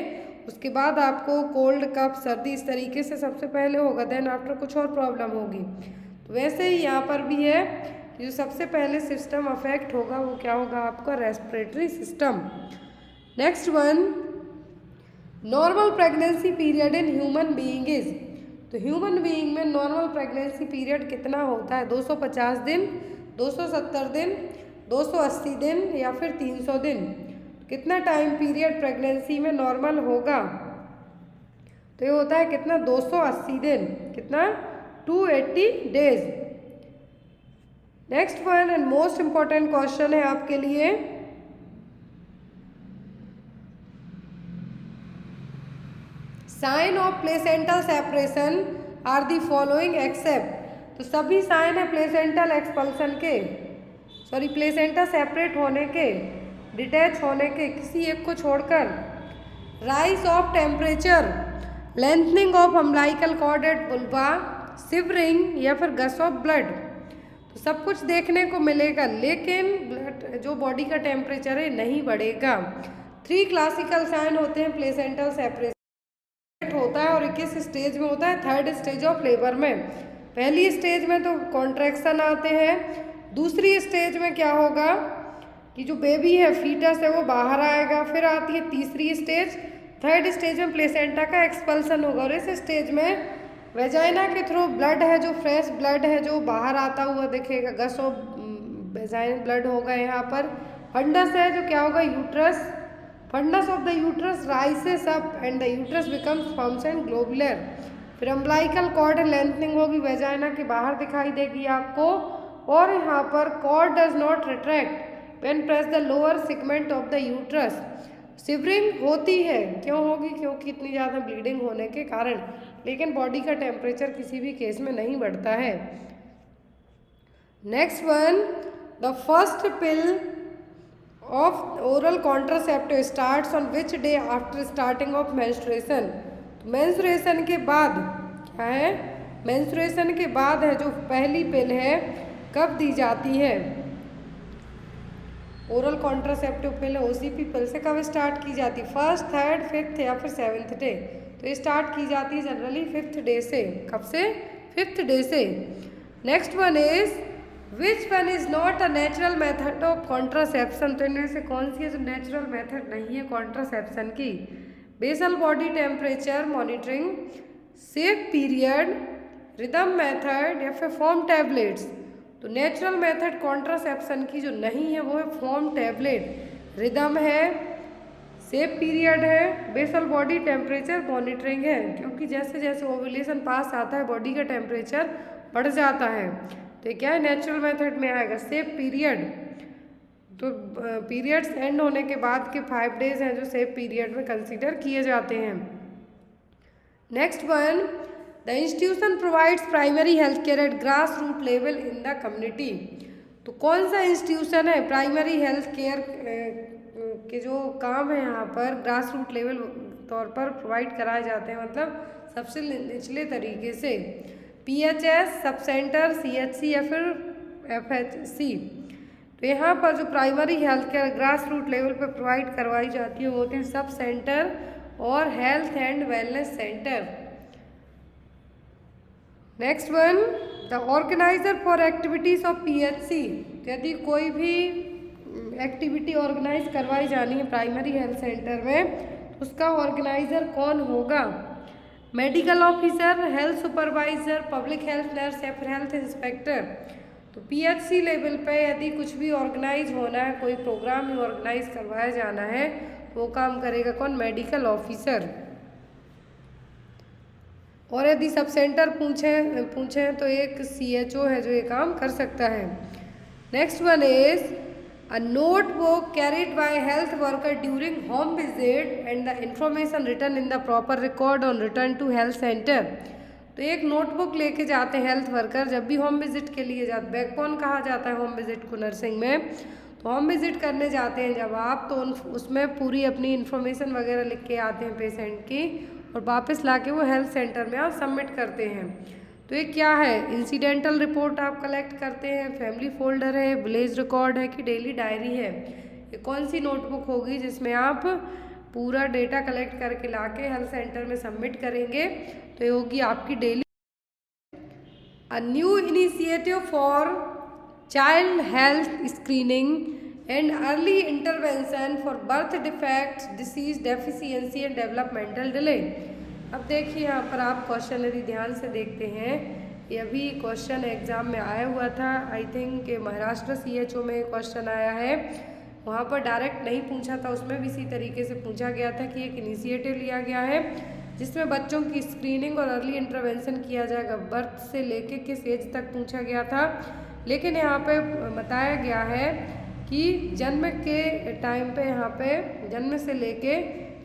Speaker 1: उसके बाद आपको कोल्ड, कफ, सर्दी इस तरीके से सबसे पहले होगा, देन आफ्टर कुछ और प्रॉब्लम होगी। तो वैसे ही यहाँ पर भी है कि जो सबसे पहले सिस्टम अफेक्ट होगा वो क्या होगा? आपका respiratory system. Next one, normal pregnancy period in human being is. तो ह्यूमन बीइंग में नॉर्मल प्रेगनेंसी पीरियड कितना होता है? 250 दिन, 270 दिन, 280 दिन या फिर 300 दिन? कितना टाइम पीरियड प्रेगनेंसी में नॉर्मल होगा? तो ये होता है कितना? 280 दिन। कितना? 280 days. Next one and most important question है आपके लिए, sign of placental separation are the following except. तो सभी साइन है प्लेसेंटल एक्सपल्सन के, सॉरी प्लेसेंटा सेपरेट होने के, डिटैच होने के, किसी एक को छोड़कर। Rise of temperature, lengthening of umbilical cord at vulva, shivering या फिर गस ऑफ ब्लड। तो सब कुछ देखने को मिलेगा, लेकिन ब्लड जो बॉडी का टेम्परेचर है नहीं बढ़ेगा। 3 क्लासिकल साइन होते हैं प्लेसेंटल सेपरेशन होता है, और किस स्टेज में होता है? 3rd स्टेज ऑफ लेबर में। पहली स्टेज में तो कॉन्ट्रैक्शन आते हैं, दूसरी स्टेज में क्या होगा कि जो बेबी है, फीटस है, वो बाहर आएगा। फिर आती है तीसरी स्टेज, 3rd स्टेज में प्लेसेंटा का एक्सपल्सन होगा, और इस स्टेज में वेजाइना के थ्रू ब्लड है, जो फ्रेश ब्लड है जो बाहर आता हुआ दिखेगा, गस ऑफ वेजाइन ब्लड होगा यहाँ पर। फंडस है जो क्या होगा? Uterus. Fundus of the uterus rises up and the uterus becomes firms and globular. फिर अम्बिलिकल कॉर्ड लेंथनिंग होगी, वेजाइना के बाहर दिखाई देगी आपको, और यहाँ पर cord does not retract when press the lower segment of the uterus. Shivering होती है, क्यों होगी? क्योंकि इतनी ज़्यादा ब्लीडिंग होने के कारण, लेकिन बॉडी का टेम्परेचर किसी भी केस में नहीं बढ़ता है। Next one, the first pill of oral contraceptive starts on which day after starting of menstruation. Menstruation के बाद क्या है? मेंस्ट्रुएशन के बाद है जो पहली पिल है कब दी जाती है? ओरल कॉन्ट्रासेप्टिव पिल ओसीपी पिल से कब स्टार्ट की जाती है? फर्स्ट, थर्ड, फिफ्थ या फिर सेवेंथ डे? तो ये स्टार्ट की जाती है जनरली फिफ्थ डे से। कब से? फिफ्थ डे से। Next one is which one is not a natural method of contraception? तो इनमें से कौन सी है जो नेचुरल मेथड नहीं है कॉन्ट्रासेप्शन की? Basal body temperature monitoring, safe period, rhythm method या फिर फॉर्म टैबलेट्स? तो नेचुरल मेथड कॉन्ट्रासेप्शन की जो नहीं है वो है फॉर्म टैबलेट, रिदम है, सेफ पीरियड है, बेसल बॉडी टेम्परेचर मॉनिटरिंग है। क्योंकि जैसे जैसे ओव्यूलेशन पास आता है बॉडी का टेम्परेचर बढ़ जाता है। तो ये क्या है? नेचुरल मेथड में आएगा सेफ पीरियड। तो पीरियड्स एंड होने के बाद के 5 डेज हैं जो सेफ पीरियड में कंसीडर किए जाते हैं। Next one, the institution provides primary health care at grass root level in the community? तो कौन सा इंस्टीट्यूशन है प्राइमरी हेल्थ केयर के जो काम है यहाँ पर ग्रास रूट लेवल तौर पर प्रोवाइड कराए जाते हैं, मतलब सबसे निचले तरीके से? पीएचएस, सब सेंटर, सीएचसी या फिर एफएचसी? तो यहाँ पर जो primary health care grass root level पर प्रोवाइड करवाई जाती है वो होते हैं सब सेंटर और health and wellness centre. Next one, the organiser for activities of PHC? यदि कोई भी एक्टिविटी ऑर्गेनाइज करवाई जानी है प्राइमरी हेल्थ सेंटर में तो उसका ऑर्गेनाइजर कौन होगा? Medical officer, health supervisor, public health nurse या फिर हेल्थ इंस्पेक्टर? तो पीएचसी लेवल पे यदि कुछ भी ऑर्गेनाइज होना है, कोई प्रोग्राम भी ऑर्गेनाइज करवाया जाना है तो वो काम करेगा कौन? Medical officer. और यदि सब सेंटर पूछें तो एक सीएचओ है जो ये काम कर सकता है। Next one is a notebook carried by health worker during home visit and the information written in the proper record on return to health centre? तो एक नोटबुक लेके जाते हैं हेल्थ वर्कर जब भी होम विजिट के लिए जाते, बैकबोन कहा जाता है होम विजिट को नर्सिंग में। तो होम विजिट करने जाते हैं जब आप तो उसमें पूरी अपनी इन्फॉर्मेशन वगैरह लिख के आते हैं पेशेंट की और वापस लाके वो हेल्थ सेंटर में आप सबमिट करते हैं। तो ये क्या है? इंसिडेंटल रिपोर्ट आप कलेक्ट करते हैं, फैमिली फोल्डर है, विलेज रिकॉर्ड है कि डेली डायरी है? ये कौन सी नोटबुक होगी जिसमें आप पूरा डेटा कलेक्ट करके लाके हेल्थ सेंटर में सबमिट करेंगे? तो ये होगी आपकी daily. A new initiative for child health screening and early intervention for birth defects, disease, deficiency and developmental delay. अब देखिए यहाँ पर आप क्वेश्चन यदि ध्यान से देखते हैं, ये अभी क्वेश्चन एग्जाम में आया हुआ था। आई थिंक महाराष्ट्र सीएचओ में क्वेश्चन आया है, वहाँ पर डायरेक्ट नहीं पूछा था, उसमें भी इसी तरीके से पूछा गया था कि एक इनिशिएटिव लिया गया है जिसमें बच्चों की स्क्रीनिंग और अर्ली इंटरवेंशन किया जाएगा। बर्थ से लेके किस एज तक पूछा गया था, लेकिन यहाँ पे बताया गया है कि जन्म के टाइम पे यहाँ पे जन्म से लेके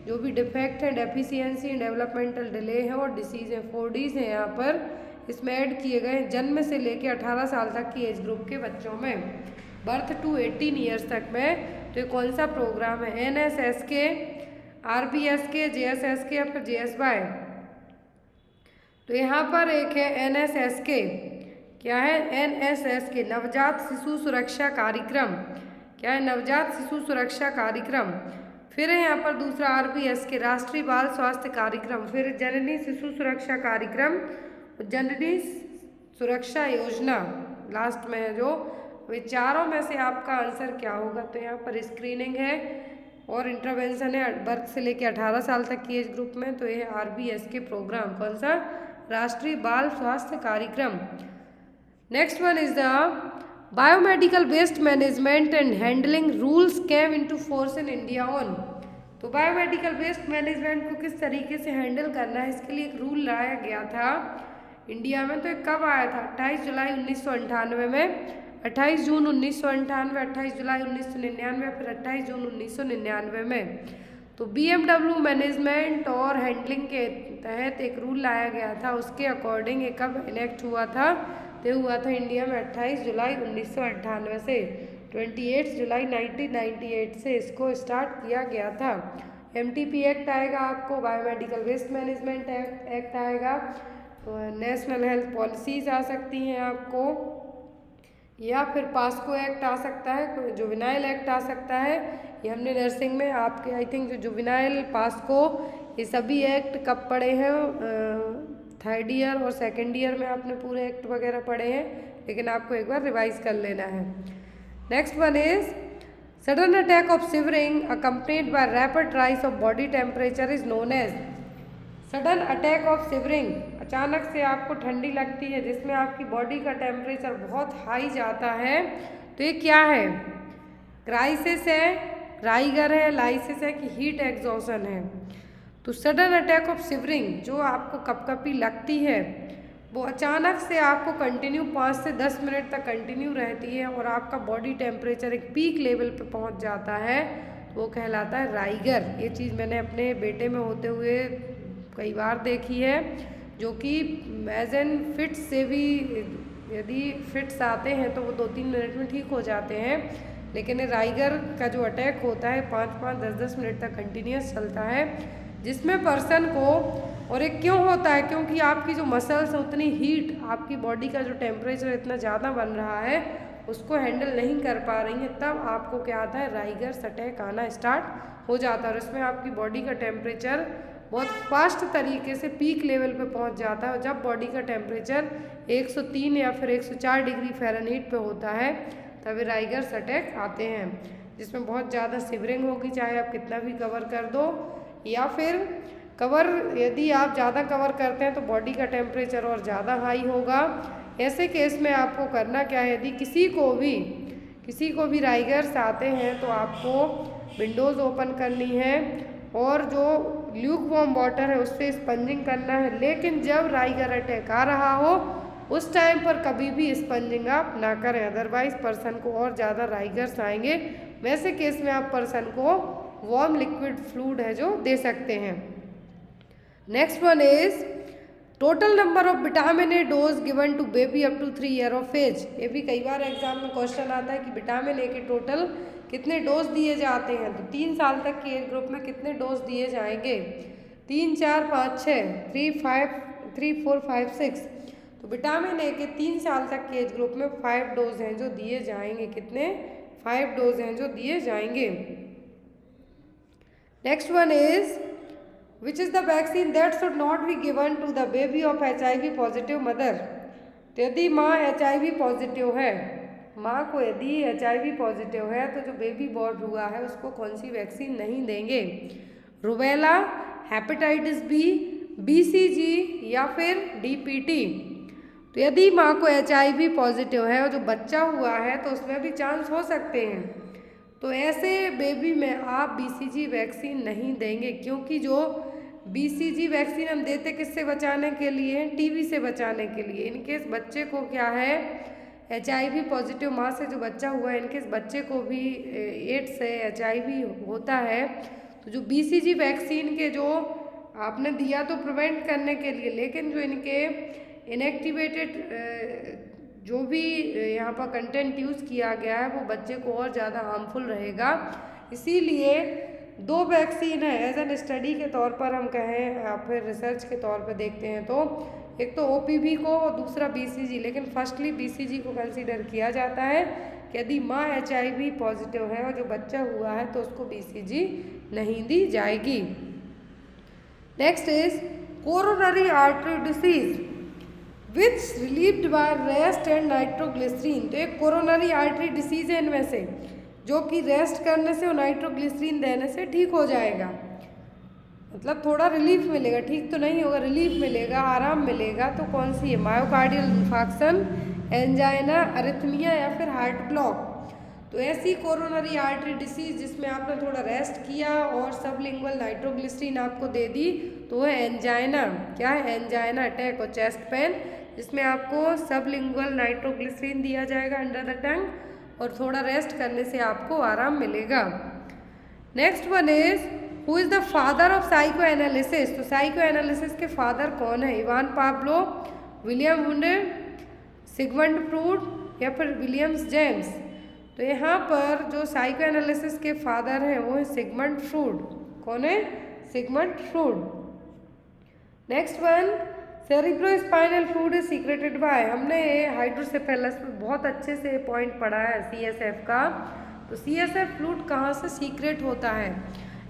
Speaker 1: जो भी डिफेक्ट है, डेफिशिएंसी, डेवलपमेंटल डिले है और डिसीज है, 4 Ds हैं यहाँ पर इसमें ऐड किए गए हैं जन्म से लेके 18 साल तक की एज ग्रुप के बच्चों में, बर्थ टू 18 ईयर्स तक में। तो ये कौन सा प्रोग्राम है? NSSK, RBSK, JSSK या फिर JSY? तो यहाँ पर एक है NSSK। क्या है? NSSK, नवजात शिशु सुरक्षा कार्यक्रम। क्या है? नवजात शिशु सुरक्षा कार्यक्रम। फिर है यहाँ पर दूसरा RBSK, राष्ट्रीय बाल स्वास्थ्य कार्यक्रम। फिर जननी शिशु सुरक्षा कार्यक्रम, जननी सुरक्षा योजना लास्ट में है जो। वे चारों में से आपका आंसर क्या होगा? तो यहाँ पर स्क्रीनिंग है और इंटरवेंशन है बर्थ से लेके 18 साल तक की एज ग्रुप में। तो ये RBSK प्रोग्राम, कौन सा? राष्ट्रीय Bal Swasthya Karyakram. Next one is the biomedical waste management and handling rules came into force in India on? तो बायोमेडिकल वेस्ट मैनेजमेंट को किस तरीके से हैंडल करना है इसके लिए एक रूल लाया गया था इंडिया में। तो कब आया था? 28 जुलाई 1998 में, 28 जून 1998, 28 जुलाई 1999 फिर 28 जून 1999 में। तो BMW मैनेजमेंट और हैंडलिंग के तहत एक रूल लाया गया था, उसके अकॉर्डिंग ये कब इनेक्ट हुआ था? तो हुआ था इंडिया में 28 जुलाई 1998 से। 28 जुलाई 1998 से इसको स्टार्ट किया गया था। MTP एक्ट आएगा आपको, बायोमेडिकल वेस्ट मैनेजमेंट एक्ट आएगा, नेशनल हेल्थ पॉलिसीज आ सकती हैं आपको, या फिर पास्को एक्ट आ सकता है, जुवेनाइल एक्ट आ सकता है। ये हमने नर्सिंग में आपके आई थिंक जो जुवेनाइल, पास्को, ये सभी एक्ट कब पढ़े हैं, थर्ड ईयर और सेकेंड ईयर में आपने पूरे एक्ट वगैरह पढ़े हैं, लेकिन आपको एक बार रिवाइज कर लेना है। Next one is sudden attack of shivering accompanied by rapid rise of body temperature is known as. Sudden attack of shivering, अचानक से आपको ठंडी लगती है जिसमें आपकी बॉडी का टेम्परेचर बहुत हाई जाता है, तो ये क्या है? क्राइसिस है, राइगर है, लाइसिस है कि हीट एग्जॉशन है। तो सडन अटैक ऑफ शिवरिंग जो आपको कपकपी लगती है वो अचानक से आपको कंटिन्यू 5 से 10 मिनट तक कंटिन्यू रहती है और आपका बॉडी टेम्परेचर एक पीक लेवल पे पहुंच जाता है, तो वो कहलाता है राइगर। ये चीज़ मैंने अपने बेटे में होते हुए कई बार देखी है, जो कि एज एन फिट्स से भी, यदि फिट्स आते हैं तो वो 2-3 मिनट में ठीक हो जाते हैं, लेकिन राइगर का जो अटैक होता है 5-5, 10-10 मिनट तक कंटिन्यूस चलता है, जिसमें पर्सन को, और एक क्यों होता है, क्योंकि आपकी जो मसल्स उतनी हीट, आपकी बॉडी का जो टेम्परेचर इतना ज़्यादा बन रहा है उसको हैंडल नहीं कर पा रही है, तब आपको क्या आता है, राइगर्स अटैक आना स्टार्ट हो जाता है। और इसमें आपकी बॉडी का टेम्परेचर बहुत फास्ट तरीके से पीक लेवल पे पहुंच जाता है, और जब बॉडी का टेम्परेचर 103 या फिर 104 डिग्री फ़ारेनहीट पे होता है तभी राइगर्स अटैक आते हैं, जिसमें बहुत ज़्यादा शिवरिंग होगी, चाहे आप कितना भी कवर कर दो, या फिर कवर यदि आप ज़्यादा कवर करते हैं तो बॉडी का टेम्परेचर और ज़्यादा हाई होगा। ऐसे केस में आपको करना क्या है, यदि किसी को भी राइगर्स आते हैं तो आपको विंडोज़ ओपन करनी है और जो ल्यूक वार्म वाटर है उससे स्पंजिंग करना है, लेकिन जब राइगर अटैक आ रहा हो उस टाइम पर कभी भी स्पंजिंग आप ना करें, अदरवाइज पर्सन को और ज़्यादा राइगर्स आएंगे। वैसे केस में आप पर्सन को वार्म लिक्विड फ्लूइड है जो दे सकते हैं। Next one is total number of vitamin A dose given to baby up to 3 year of age. ये भी कई बार एग्जाम में क्वेश्चन आता है कि विटामिन ए के टोटल कितने डोज दिए जाते हैं, तो 3 साल तक के एज ग्रुप में कितने डोज दिए जाएंगे, 3, 4, 5, 6, 3, 4, 5, 6। तो विटामिन ए के 3 साल तक के एज ग्रुप में 5 डोज हैं जो दिए जाएंगे। कितने? 5 डोज हैं जो दिए जाएंगे। Next one is which is the vaccine that should not be given to the baby of HIV positive mother. तो यदि माँ HIV पॉजिटिव है, माँ को यदि HIV पॉजिटिव है तो जो बेबी बॉर्न हुआ है उसको कौन सी वैक्सीन नहीं देंगे, रुबेला, हेपेटाइटिस बी, BCG या फिर DPT। तो यदि माँ को HIV पॉजिटिव है और जो बच्चा हुआ है तो उसमें भी चांस हो सकते हैं, तो ऐसे बेबी में आप BCG वैक्सीन नहीं देंगे, क्योंकि जो BCG वैक्सीन हम देते किससे बचाने के लिए, TB से बचाने के लिए। इनकेस बच्चे को क्या है, HIV पॉजिटिव माँ से जो बच्चा हुआ है, इनकेस बच्चे को भी एड्स से HIV होता है, तो जो BCG वैक्सीन के जो आपने दिया तो प्रिवेंट करने के लिए, लेकिन जो इनके इनएक्टिवेटेड जो भी यहाँ पर कंटेंट यूज़ किया गया है वो बच्चे को और ज़्यादा हार्मफुल रहेगा। इसीलिए 2 वैक्सीन है एज एन स्टडी के तौर पर हम कहें या फिर रिसर्च के तौर पर देखते हैं तो एक तो OPV को और दूसरा BCG, लेकिन फर्स्टली BCG को कंसीडर किया जाता है कि यदि माँ HIV पॉजिटिव है और जो बच्चा हुआ है तो उसको BCG नहीं दी जाएगी। Next is coronary artery disease which relieved by rest and nitroglycerin. तो एक कोरोनरी आर्टरी डिसीज है इनमें से जो कि रेस्ट करने से और नाइट्रोग्लिसरीन देने से ठीक हो जाएगा, मतलब थोड़ा रिलीफ मिलेगा, ठीक तो नहीं होगा, रिलीफ मिलेगा, आराम मिलेगा। तो कौन सी है, मायोकार्डियल इन्फार्क्शन, एंजाइना, अरिथमिया या फिर हार्ट ब्लॉक। तो ऐसी कोरोनरी आर्टरी डिसीज जिसमें आपने थोड़ा रेस्ट किया और सबलिंगुअल नाइट्रोग्लिसरीन आपको दे दी तो है एंजाइना। क्या है, एंजाइना अटैक और चेस्ट पेन, जिसमें आपको सबलिंगुअल नाइट्रोग्लिसरीन दिया जाएगा अंडर द टंग और थोड़ा रेस्ट करने से आपको आराम मिलेगा। Next one is who is the father of psychoanalysis. तो साइको एनालिसिस के फादर कौन है, Ivan Pavlov, William Wundt, Sigmund Freud या फिर विलियम्स जेम्स। तो यहाँ पर जो साइको एनालिसिस के फादर हैं वो है सिगमंड फ्रूड। कौन है, Sigmund Freud. Next one cerebrospinal fluid is secreted by, हमने हाइड्रोसेफेलस में बहुत अच्छे से पॉइंट पढ़ा है CSF का। तो CSF फ्लूइड कहाँ से सीक्रेट होता है?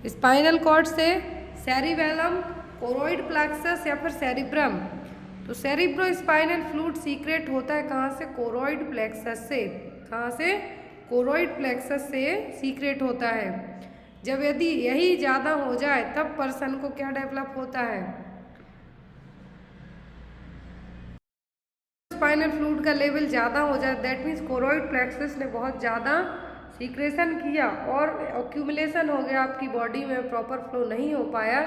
Speaker 1: स्पाइनल कॉर्ड से, सेरिबेलम, कोरोइड प्लेक्सस या फिर सेरिब्रम। तो सेरिब्रोस्पाइनल फ्लूइड सीक्रेट होता है कहाँ से? कोरोइड प्लेक्सस से। कहाँ से? कोरोइड प्लेक्सस से सीक्रेट होता है। जब यदि यही ज़्यादा हो जाए तब पर्सन को क्या डेवलप होता है? स्पाइनल फ्लूइड का लेवल ज़्यादा हो जाए, दैट मीन्स कोरोइड प्लेक्सस ने बहुत ज़्यादा सीक्रेशन किया और एक्यूमुलेशन हो गया आपकी बॉडी में, प्रॉपर फ्लो नहीं हो पाया,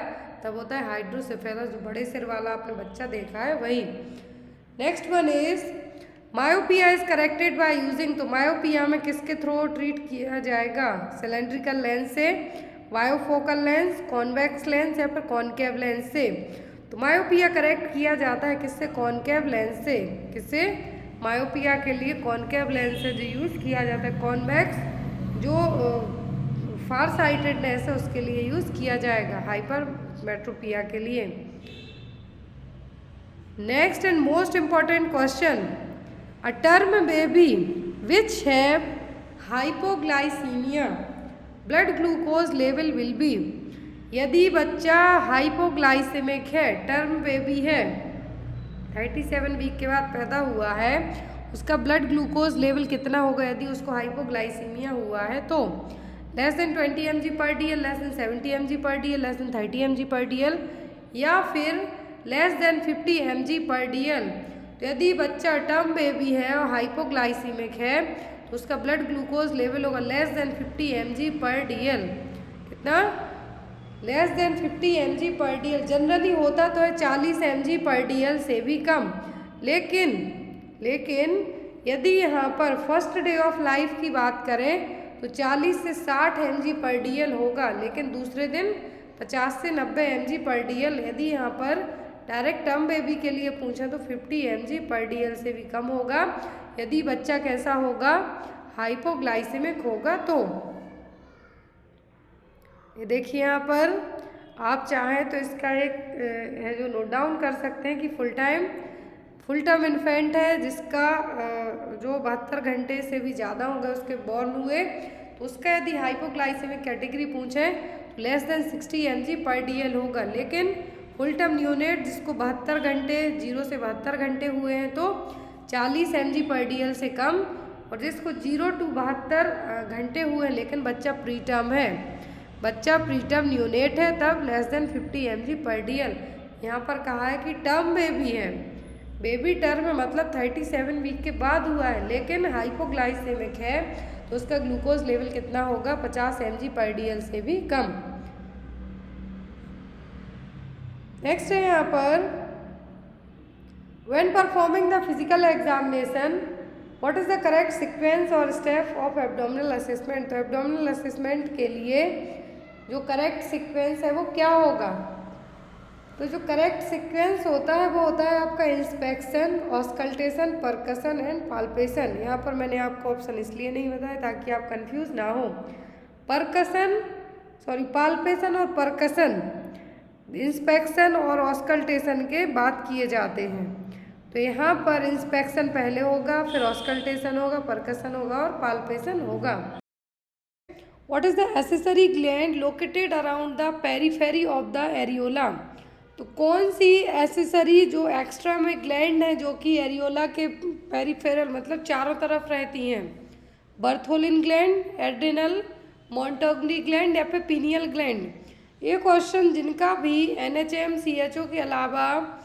Speaker 1: तब होता है हाइड्रोसेफेलस, जो बड़े सिर वाला आपने बच्चा देखा है वही। Next one is myopia is corrected bye using, तो मायोपिया में किसके थ्रू ट्रीट किया जाएगा? सिलेंड्रिकल लेंस से, बायोफोकल लेंस, कॉन्वेक्स लेंस या फिर कॉनकेव लेंस से। तो मायोपिया करेक्ट किया जाता है किससे? कॉनकेव लेंस से। किससे? मायोपिया के लिए कॉनकेव लेंस से जो यूज़ किया जाता है। कॉन्वेक्स जो फार साइटेडनेस है उसके लिए यूज़ किया जाएगा, हाइपरमेट्रोपिया के लिए। Next and most important question, a term baby which have hypoglycaemia blood glucose level will be, यदि बच्चा हाइपोग्लाइसेमिक है, टर्म बेबी है, 37 वीक के बाद पैदा हुआ है, उसका ब्लड ग्लूकोज लेवल कितना होगा यदि उसको हाइपोग्लाइसीमिया हुआ है? तो लेस देन 20 mg पर DL, लेस देन 70 mg पर DL, लेस देन 30 mg पर DL या फिर लेस देन 50 mg पर DL। तो यदि बच्चा टर्म बेबी है और हाइपोग्लाइसीमिक है तो उसका ब्लड ग्लूकोज लेवल होगा लेस देन 50 mg पर DL। कितना? लेस देन 50 mg पर DL। जनरली होता तो है 40 mg पर DL से भी कम, लेकिन यदि यहाँ पर फर्स्ट डे ऑफ लाइफ की बात करें तो 40 से 60 mg पर DL होगा, लेकिन दूसरे दिन 50 से 90 mg पर DL। यदि यहाँ पर डायरेक्ट टर्म बेबी के लिए पूछें तो 50 mg पर DL से भी कम होगा यदि बच्चा कैसा होगा? हाइपोग्लाइसेमिक होगा। तो ये देखिए यहाँ पर आप चाहें तो इसका एक है जो नोट डाउन कर सकते हैं कि फुल टर्म इन्फेंट है जिसका जो 72 घंटे से भी ज़्यादा होगा उसके बॉर्न हुए, तो उसका यदि हाइपोग्लाइसेमिक कैटेगरी पूछें तो लेस देन 60 mg पर DL होगा। लेकिन फुल टर्म न्यूनेट जिसको 72 घंटे 0 से 72 घंटे हुए हैं तो 40 mg पर DL से कम, और जिसको 0 to 72 घंटे हुए हैं लेकिन बच्चा प्री टर्म है, बच्चा प्री टर्म न्यूनेट है, तब लेस देन 50 mg पर DL। यहाँ पर कहा है कि टर्म बेबी है, बेबी टर्म में मतलब 37 वीक के बाद हुआ है लेकिन हाइपोग्लाइसेमिक है तो उसका ग्लूकोज लेवल कितना होगा? 50 mg पर DL से भी कम। नेक्स्ट है यहाँ पर when performing the physical examination what is the correct sequence और स्टेप ऑफ एब्डोमिनल असेसमेंट। तो एब्डोमिनल असेसमेंट के लिए जो करेक्ट सीक्वेंस है वो क्या होगा? तो जो करेक्ट सीक्वेंस होता है वो होता है आपका इंस्पेक्शन, ऑस्कल्टेशन, परकसन एंड पाल्पेशन। यहाँ पर मैंने आपको ऑप्शन इसलिए नहीं बताया ताकि आप कंफ्यूज ना हो। पाल्पेशन और परकसन इंस्पेक्शन और ऑस्कल्टेशन के बाद किए जाते हैं। तो यहाँ पर इंस्पेक्शन पहले होगा, फिर ऑस्कल्टेशन होगा, परकसन होगा और पाल्पेशन होगा। What is the accessory gland located around the periphery of the areola? तो कौन सी एसेसरी जो एक्स्ट्रा में ग्लैंड है जो कि एरियोला के पेरिफेरल मतलब चारों तरफ रहती हैं? बर्थोलिन ग्लैंड, एड्रिनल, मोंटोगनी ग्लैंड या फिर पीनियल ग्लैंड। ये क्वेश्चन जिनका भी NHM CHO के अलावा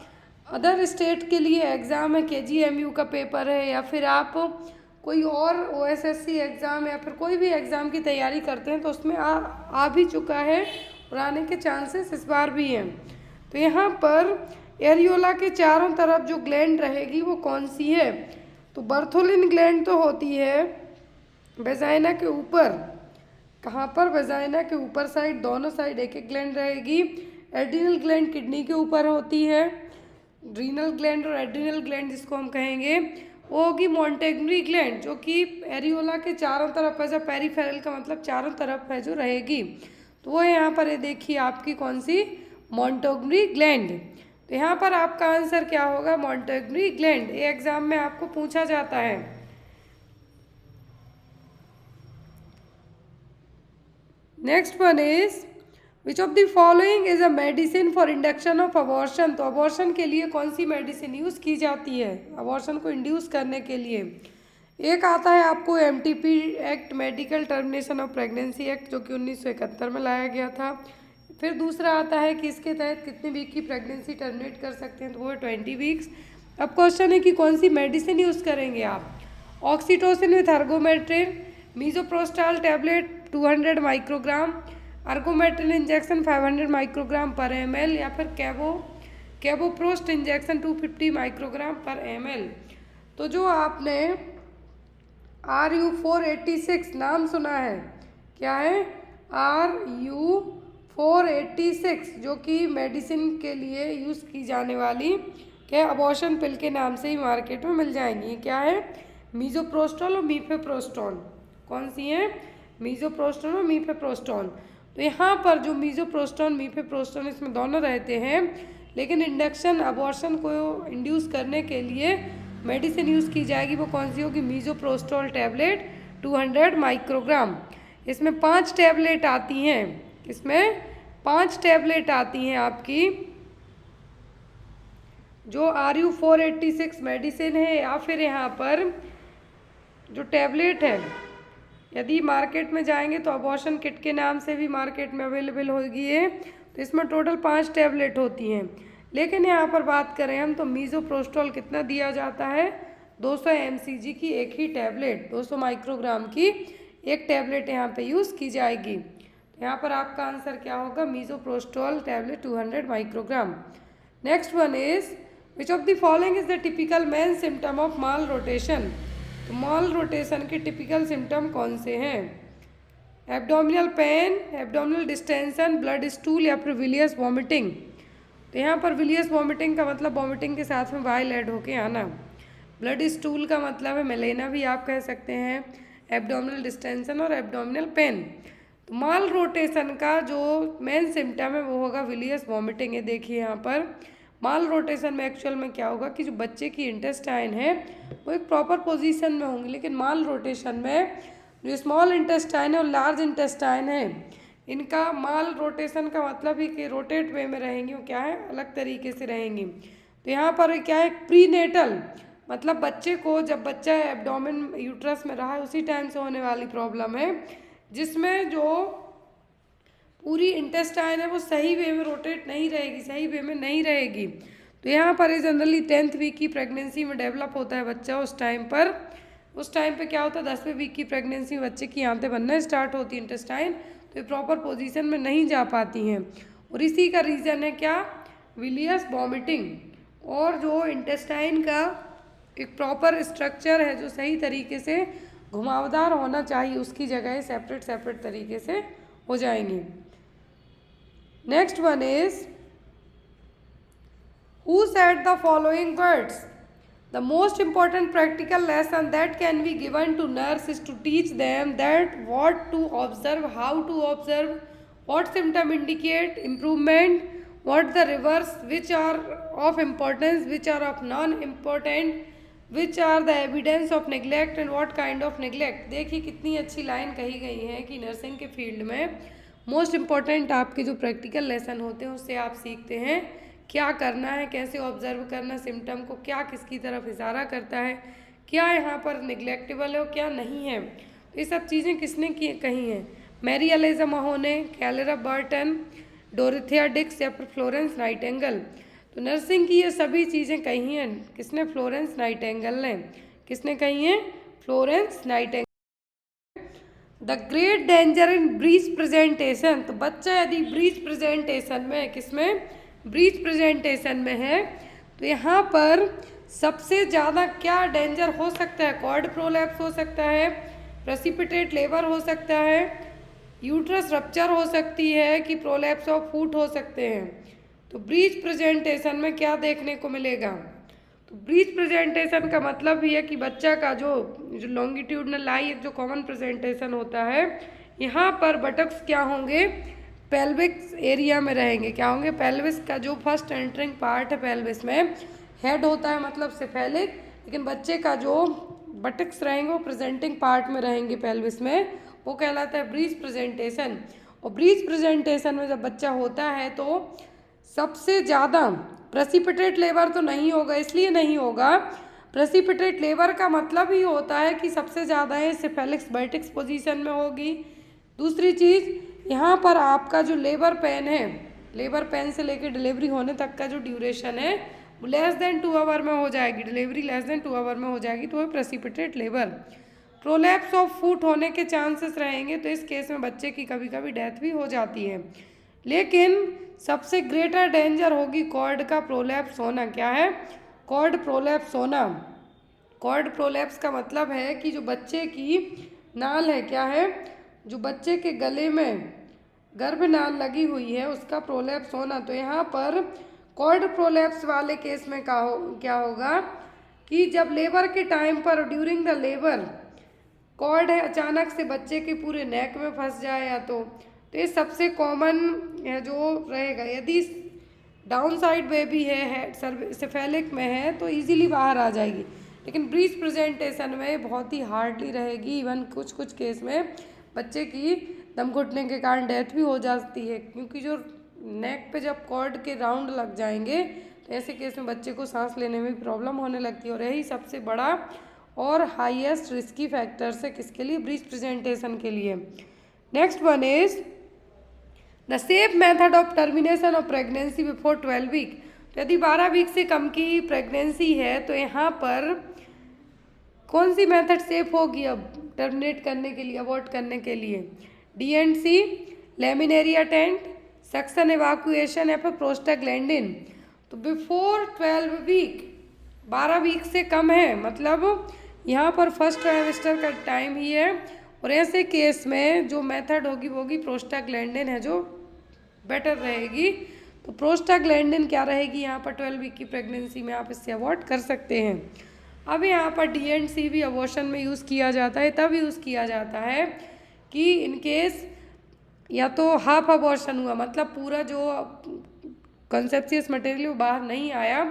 Speaker 1: अदर स्टेट के लिए एग्ज़ाम है, KGMU का पेपर है या फिर आप कोई और OSSC एग्ज़ाम या फिर कोई भी एग्ज़ाम की तैयारी करते हैं तो उसमें आ भी चुका है और आने के चांसेस इस बार भी हैं। तो यहाँ पर एरियोला के चारों तरफ जो ग्लैंड रहेगी वो कौन सी है? तो बर्थोलिन ग्लैंड तो होती है वेजाइना के ऊपर। कहाँ पर? वेजाइना के ऊपर साइड, दोनों साइड एक एक ग्लैंड रहेगी। एड्रिनल ग्लैंड किडनी के ऊपर होती है। रीनल ग्लैंड और एड्रिनल ग्लैंड जिसको हम कहेंगे वो होगी मोंटेगनरी ग्लैंड जो कि एरियोला के चारों तरफ है, जब पेरिफेरल का मतलब चारों तरफ है जो रहेगी। तो वो यहाँ पर ये देखिए आपकी कौन सी? मोंटेगनरी ग्लैंड। तो यहाँ पर आपका आंसर क्या होगा, मॉन्टेगरी ग्लैंड। ये एग्जाम में आपको पूछा जाता है। Next one is which of the following is a medicine for induction of abortion. तो अबॉर्शन के लिए कौन सी मेडिसिन यूज़ की जाती है अबॉर्शन को इंड्यूस करने के लिए। एक आता है आपको MTP act, medical termination of pregnancy act, जो कि 1971 में लाया गया था। फिर दूसरा आता है कि इसके तहत कितने वीक की प्रेगनेंसी टर्मिनेट कर सकते हैं, तो वो है 20 वीक्स। अब क्वेश्चन है कि कौन सी मेडिसिन यूज़ करेंगे आप। Oxytocin with ergometrine, misoprostol tablet 200 microgram, ergometrine injection 500 microgram per ml, या फिर carboprost injection 250 microgram per ml। तो जो आपने RU486 नाम सुना है, क्या है RU486, जो कि मेडिसिन के लिए यूज़ की जाने वाली क्या अबॉर्शन पिल के नाम से ही मार्केट में मिल जाएंगी। क्या है, मीजोप्रोस्टोल और मीफेप्रोस्टोन। कौन सी हैं, मीजोप्रोस्टोन और मीफेप्रोस्टोन। तो यहाँ पर जो मीजोप्रोस्टोन मीफेप्रोस्टोन इसमें दोनों रहते हैं, लेकिन इंडक्शन अबॉर्शन को इंड्यूस करने के लिए मेडिसिन यूज़ की जाएगी, वो कौन सी होगी, मीजोप्रोस्टोल टैबलेट 200 माइक्रोग्राम। इसमें 5 टैबलेट आती हैं, इसमें 5 टैबलेट आती हैं आपकी। जो RU486 मेडिसिन है, या फिर यहाँ पर जो टैबलेट है, यदि मार्केट में जाएंगे तो अबॉर्शन किट के नाम से भी मार्केट में अवेलेबल होगी ये। तो इसमें टोटल 5 टैबलेट होती हैं, लेकिन यहाँ पर बात करें हम तो मीजोप्रोस्टोल कितना दिया जाता है, 200 mcg की एक ही टैबलेट, 200 माइक्रोग्राम की एक टैबलेट यहाँ पे यूज़ की जाएगी। तो यहाँ पर आपका आंसर क्या होगा, मीजोप्रोस्टोल tablet 200 microgram. Next one is which of the following is the typical main symptom of mall rotation. तो माल रोटेशन के टिपिकल सिम्टम कौन से हैं, abdominal pain, abdominal distension, blood stool, या फिर विलियस वॉमिटिंग। तो यहाँ पर विलियस वॉमिटिंग का मतलब वॉमिटिंग के साथ में बाइल ऐड होके आना। ब्लड स्टूल का मतलब है मेलेना भी आप कह सकते हैं, एब्डोमिनल डिस्टेंशन और एब्डोमिनल पेन। तो माल रोटेशन का जो मेन सिम्टम है वो होगा विलियस वॉमिटिंग। ये देखिए यहाँ पर माल रोटेशन में एक्चुअल में क्या होगा कि जो बच्चे की इंटेस्टाइन है वो एक प्रॉपर पोजीशन में होंगी, लेकिन माल रोटेशन में जो स्मॉल इंटेस्टाइन है और लार्ज इंटेस्टाइन है, इनका माल रोटेशन का मतलब ही कि रोटेट वे में रहेंगी, वो क्या है अलग तरीके से रहेंगी। तो यहाँ पर क्या है, प्रीनेटल मतलब बच्चे को जब बच्चा एब्डोमेन यूट्रस में रहा है उसी टाइम से होने वाली प्रॉब्लम है, जिसमें जो पूरी इंटेस्टाइन है वो सही वे में रोटेट नहीं रहेगी, सही वे में नहीं रहेगी। तो यहाँ पर जनरली 10th वीक की प्रेगनेंसी में डेवलप होता है बच्चा। उस टाइम पे क्या होता है, 10वें वीक की प्रेगनेंसी में बच्चे की आंतें बनना स्टार्ट होती है इंटेस्टाइन, तो ये प्रॉपर पोजीशन में नहीं जा पाती हैं, और इसी का रीज़न है क्या, विलियस वॉमिटिंग। और जो इंटेस्टाइन का एक प्रॉपर स्ट्रक्चर है जो सही तरीके से घुमावदार होना चाहिए, उसकी जगह सेपरेट तरीके से हो जाएंगी। Next one is who said the following words, the most important practical lesson that can be given to nurse is to teach them that what to observe, how to observe, what symptom indicate improvement, what the reverse, which are of importance, which are of non-important, which are the evidence of neglect and what kind of neglect। देखिए कितनी अच्छी line कही गई है कि nursing के field में most important आपके जो प्रैक्टिकल लेसन होते हैं उससे आप सीखते हैं क्या करना है, कैसे ऑब्जर्व करना सिम्टम को, क्या किसकी तरफ इशारा करता है, क्या यहाँ पर निगलेक्टेबल है और क्या नहीं है। तो ये सब चीज़ें किसने कही हैं, मैरी एलिजा महोने, कैलेरा बर्टन, डोरिथिया डिक्स, या फिर फ्लोरेंस नाइटिंगेल। तो नर्सिंग की ये सभी चीज़ें कही हैं किसने, फ्लोरेंस नाइटिंगेल ने। किसने कही हैं, Florence Nightingale. The great danger in breech presentation. तो बच्चा यदि ब्रीच प्रेजेंटेशन में, किसमें, ब्रीच प्रेजेंटेशन में है, तो यहाँ पर सबसे ज़्यादा क्या डेंजर हो सकता है, कॉर्ड प्रोलैप्स हो सकता है, प्रेसिपिटेट लेबर हो सकता है, यूट्रस रप्चर हो सकती है, कि प्रोलैप्स ऑफ फूट हो सकते हैं। तो ब्रीच प्रेजेंटेशन में क्या देखने को मिलेगा, तो ब्रीच प्रेजेंटेशन का मतलब ये है कि बच्चा का जो लॉन्गिट्यूडनल लाई एक जो कॉमन प्रेजेंटेशन होता है, यहाँ पर बटक्स क्या होंगे, पेल्विक एरिया में रहेंगे। क्या होंगे? पेल्विस का जो फर्स्ट एंटरिंग पार्ट है पेल्विस में, हेड होता है मतलब सेफेलिक, लेकिन बच्चे का जो बटक्स रहेंगे वो प्रेजेंटिंग पार्ट में रहेंगे पेल्विस में, वो कहलाता है ब्रीच प्रेजेंटेशन। और ब्रीच प्रेजेंटेशन में जब बच्चा होता है तो सबसे ज़्यादा प्रेसिपिटेट लेबर तो नहीं होगा, इसलिए नहीं होगा, प्रेसिपिटेट लेबर का मतलब ही होता है कि सबसे ज़्यादा है सेफेलिक्स वर्टेक्स पोजीशन में होगी। दूसरी चीज़, यहाँ पर आपका जो लेबर पेन है, लेबर पेन से लेकर डिलीवरी होने तक का जो ड्यूरेशन है वो लेस देन 2 आवर में हो जाएगी, डिलीवरी लेस देन 2 आवर में हो जाएगी, तो वो प्रेसिपिटेट लेबर। प्रोलैप्स ऑफ फूट होने के चांसेस रहेंगे, तो इस केस में बच्चे की कभी कभी डेथ भी हो जाती है। लेकिन सबसे ग्रेटर डेंजर होगी कॉर्ड का प्रोलैप्स होना। क्या है? कॉर्ड प्रोलैप्स होना। कॉर्ड प्रोलैप्स का मतलब है कि जो बच्चे की नाल है, क्या है, जो बच्चे के गले में गर्भनाल लगी हुई है उसका प्रोलैप्स होना। तो यहाँ पर कॉर्ड प्रोलैप्स वाले केस में क्या होगा कि जब लेबर के टाइम पर ड्यूरिंग द लेबर कॉर्ड है अचानक से बच्चे के पूरे नेक में फंस जाए या तो ये सबसे कॉमन है जो रहेगा। यदि डाउन साइड बेबी है सेफेलिक में है तो इजीली बाहर आ जाएगी, लेकिन ब्रीच प्रेजेंटेशन में बहुत ही हार्डली रहेगी। इवन कुछ कुछ केस में बच्चे की दम घुटने के कारण डेथ भी हो जाती है, क्योंकि जो नेक पे जब कॉर्ड के राउंड लग जाएंगे तो ऐसे केस में बच्चे को सांस लेने में प्रॉब्लम होने लगती है। और यही सबसे बड़ा और हाईएस्ट रिस्की फैक्टर्स है किसके लिए? ब्रीच प्रेजेंटेशन के लिए। Next one is the safe method of termination of pregnancy before 12 week. तो यदि 12 वीक से कम की प्रेगनेंसी है तो यहाँ पर कौन सी मेथड सेफ होगी अब टर्मिनेट करने के लिए, अबॉर्ट करने के लिए? DNC, लेमिनेरिया टेंट, सक्शन एवाकुएशन या फिर प्रोस्टाग्लैंडिन। तो बिफोर 12 वीक, 12 वीक से कम है मतलब यहाँ पर फर्स्ट ट्राइमेस्टर का टाइम ही है, और ऐसे केस में जो मेथड होगी वो होगी प्रोस्टाग्लैंडिन है जो बेटर रहेगी। तो प्रोस्टाग्लैंडिन क्या रहेगी यहाँ पर 12 वीक की प्रेगनेंसी में आप इससे अबॉर्ट कर सकते हैं। अब यहाँ पर DNC भी अबॉर्शन में यूज़ किया जाता है, तब यूज़ किया जाता है कि इन केस या तो हाफ अबॉर्शन हुआ मतलब पूरा जो कंसेप्शियस मटेरियल वो बाहर नहीं आया,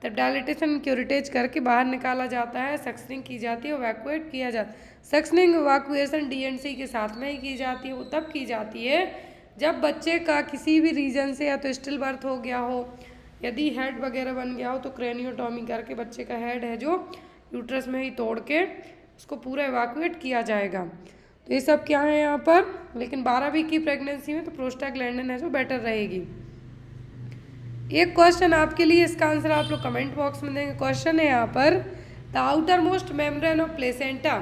Speaker 1: तब डायलिटेशन क्यूरिटेज करके बाहर निकाला जाता है, सक्शनिंग की जाती है, इवैक्यूएट किया जाता है। सक्शनिंग इवैक्यूएशन DNC के साथ में ही की जाती है। वो तब की जाती है जब बच्चे का किसी भी रीजन से या तो स्टिल बर्थ हो गया हो, यदि हेड वगैरह बन गया हो तो क्रेनियोटॉमी करके बच्चे का हेड है जो यूट्रस में ही तोड़ के उसको पूरा इवैक्यूएट किया जाएगा। तो ये सब क्या है यहाँ पर, लेकिन 12 वीक की प्रेगनेंसी में तो प्रोस्टाग्लैंडिन है जो बेटर रहेगी। एक क्वेश्चन आपके लिए, इसका आंसर आप लोग कमेंट बॉक्स में देंगे। क्वेश्चन है यहाँ पर the outer most membrane of placenta.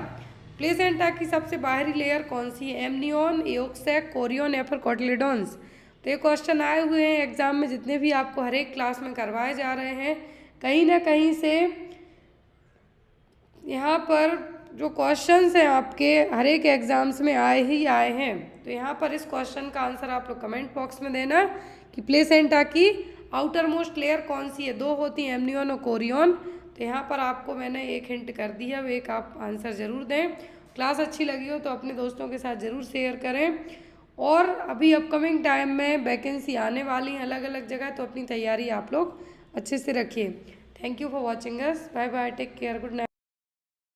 Speaker 1: Placenta की सबसे बाहरी लेयर कौन सी है? एमनियन, यॉक सैक, कोरियन या फिर कोटिलेडोन्स। तो ये क्वेश्चन आए हुए हैं एग्जाम में, जितने भी आपको हर एक क्लास में करवाए जा रहे हैं, कहीं ना कहीं से यहाँ पर जो क्वेश्चंस हैं आपके हर एक एग्जाम्स में आए ही आए हैं। तो यहाँ पर इस क्वेश्चन का आंसर आप लोग कमेंट बॉक्स में देना कि प्लेसेंटा की आउटर मोस्ट लेयर कौन सी है? 2 होती हैं, एमनियन और कोरियन। तो यहाँ पर आपको मैंने एक हिंट कर दी है, वो एक आप आंसर ज़रूर दें। क्लास अच्छी लगी हो तो अपने दोस्तों के साथ ज़रूर शेयर करें। और अभी अपकमिंग टाइम में वैकेंसी आने वाली है अलग अलग जगह, तो अपनी तैयारी आप लोग अच्छे से रखिए। Thank you for watching us. Bye bye, take care, good night.